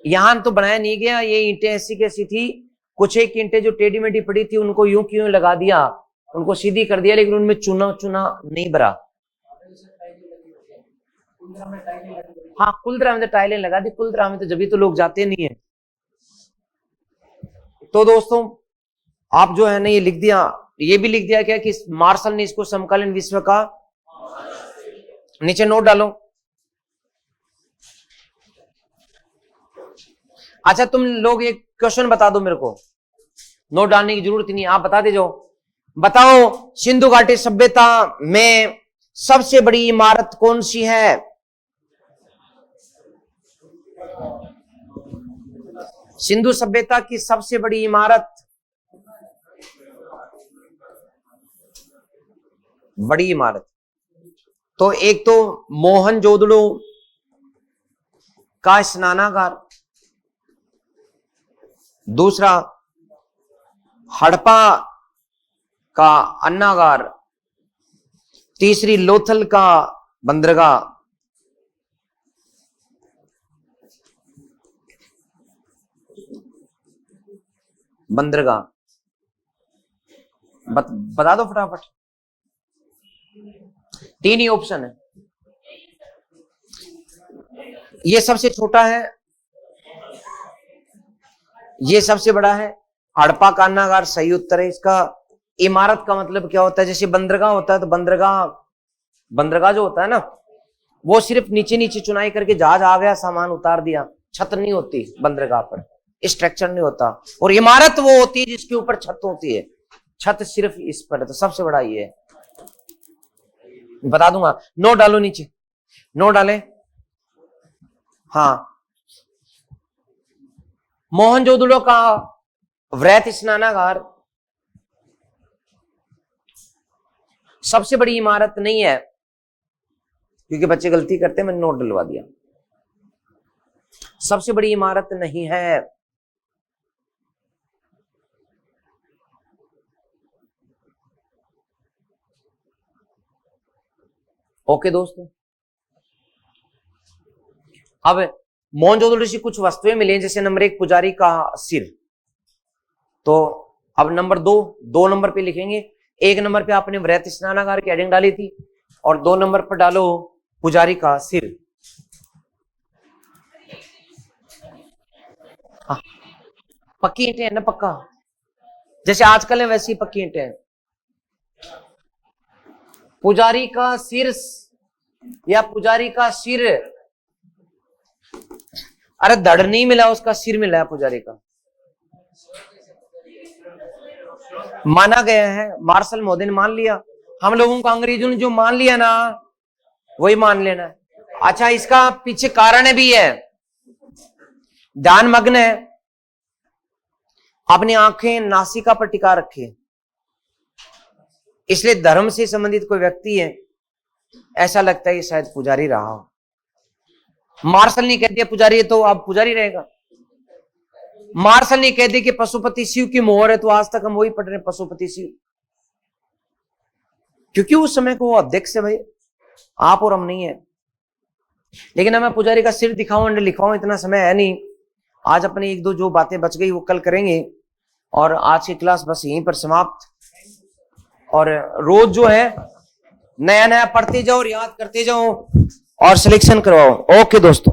यहां तो बनाया नहीं गया, ये ईंटें ऐसी कैसी थी, कुछ एक ईंटें जो टेढ़ी मेढ़ी पड़ी थी उनको यूं क्यों लगा दिया, उनको सीधी कर दिया, लेकिन उनमें चूना चूना नहीं भरा। हाँ कुलदरा में तो टाइलें लगा दी, कुलदरा में तो जब भी तो लोग जाते नहीं है। तो दोस्तों आप जो है ना ये लिख दिया, ये भी लिख दिया क्या कि मार्शल ने इसको समकालीन विश्व का, नीचे नोट डालो। अच्छा तुम लोग एक क्वेश्चन बता दो मेरे को, नोट डालने की जरूरत नहीं, आप बता दे जाओ। बताओ सिंधु घाटी सभ्यता में सबसे बड़ी इमारत कौन सी है? सिंधु सभ्यता की सबसे बड़ी इमारत, बड़ी इमारत तो एक तो मोहनजोदड़ो का स्नानागार, दूसरा हड़प्पा का अन्नागार, तीसरी लोथल का बंदरगाह, बंदरगाह बता दो फटाफट, 3 ही ऑप्शन है। ये सबसे छोटा है, ये सबसे बड़ा है, हड़प्पा का अन्नागार सही उत्तर है इसका। इमारत का मतलब क्या होता है? जैसे बंदरगाह होता है तो बंदरगाह जो होता है ना, वो सिर्फ नीचे नीचे चुनाई करके जहाज आ गया सामान उतार दिया, छत नहीं होती बंदरगाह पर, स्ट्रक्चर नहीं होता। और इमारत वो होती है जिसके ऊपर छत होती है, छत सिर्फ इस पर है, तो सबसे बड़ा ये है। बता दूंगा, नोट डालो नीचे, नोट डाले। हाँ मोहनजोदड़ो का वृहत स्नानागार सबसे बड़ी इमारत नहीं है, क्योंकि बच्चे गलती करते हैं, मैंने नोट डलवा दिया, सबसे बड़ी इमारत नहीं है। ओके दोस्तों, अब मोहनजोदड़ो से कुछ वस्तुएं मिली, जैसे नंबर 1 पुजारी का सिर, तो अब नंबर 2 नंबर पे लिखेंगे। 1 नंबर पे आपने वृहत स्नानागार की हेडिंग डाली थी, और 2 नंबर पर डालो पुजारी का सिर। हाँ, पक्की ईंटें है ना, पक्का जैसे आजकल है वैसी पक्की ईंटें हैं। पुजारी का सिर या पुजारी का सिर, अरे धड़ नहीं मिला, उसका सिर मिला है पुजारी का, माना गया है। मार्शल महोदय ने मान लिया, हम लोगों को अंग्रेजों ने जो मान लिया ना वही मान लेना है। अच्छा इसका पीछे कारण भी है, ध्यान मग्न है, अपनी आंखें नासिका पर टिका रखी, इसलिए धर्म से संबंधित कोई व्यक्ति है, ऐसा लगता है कि शायद पुजारी रहा हो। मार्शल ने कह दिया पुजारी है तो अब पुजारी रहेगा। मार्शल ने कह दिया कि पशुपति शिव की मोहर है, तो आज तक हम वही पढ़ रहे हैं, पशुपति शिव, क्योंकि उस समय को वो अध्यक्ष है भाई, आप और हम नहीं है। लेकिन अब मैं पुजारी का सिर दिखाऊं लिखाऊं, इतना समय है नहीं। आज अपनी 1-2 जो बातें बच गई वो कल करेंगे, और आज की क्लास बस यहीं पर समाप्त। और रोज जो है नया नया पढ़ते जाओ और याद करते जाओ और सिलेक्शन करवाओ। ओके दोस्तों।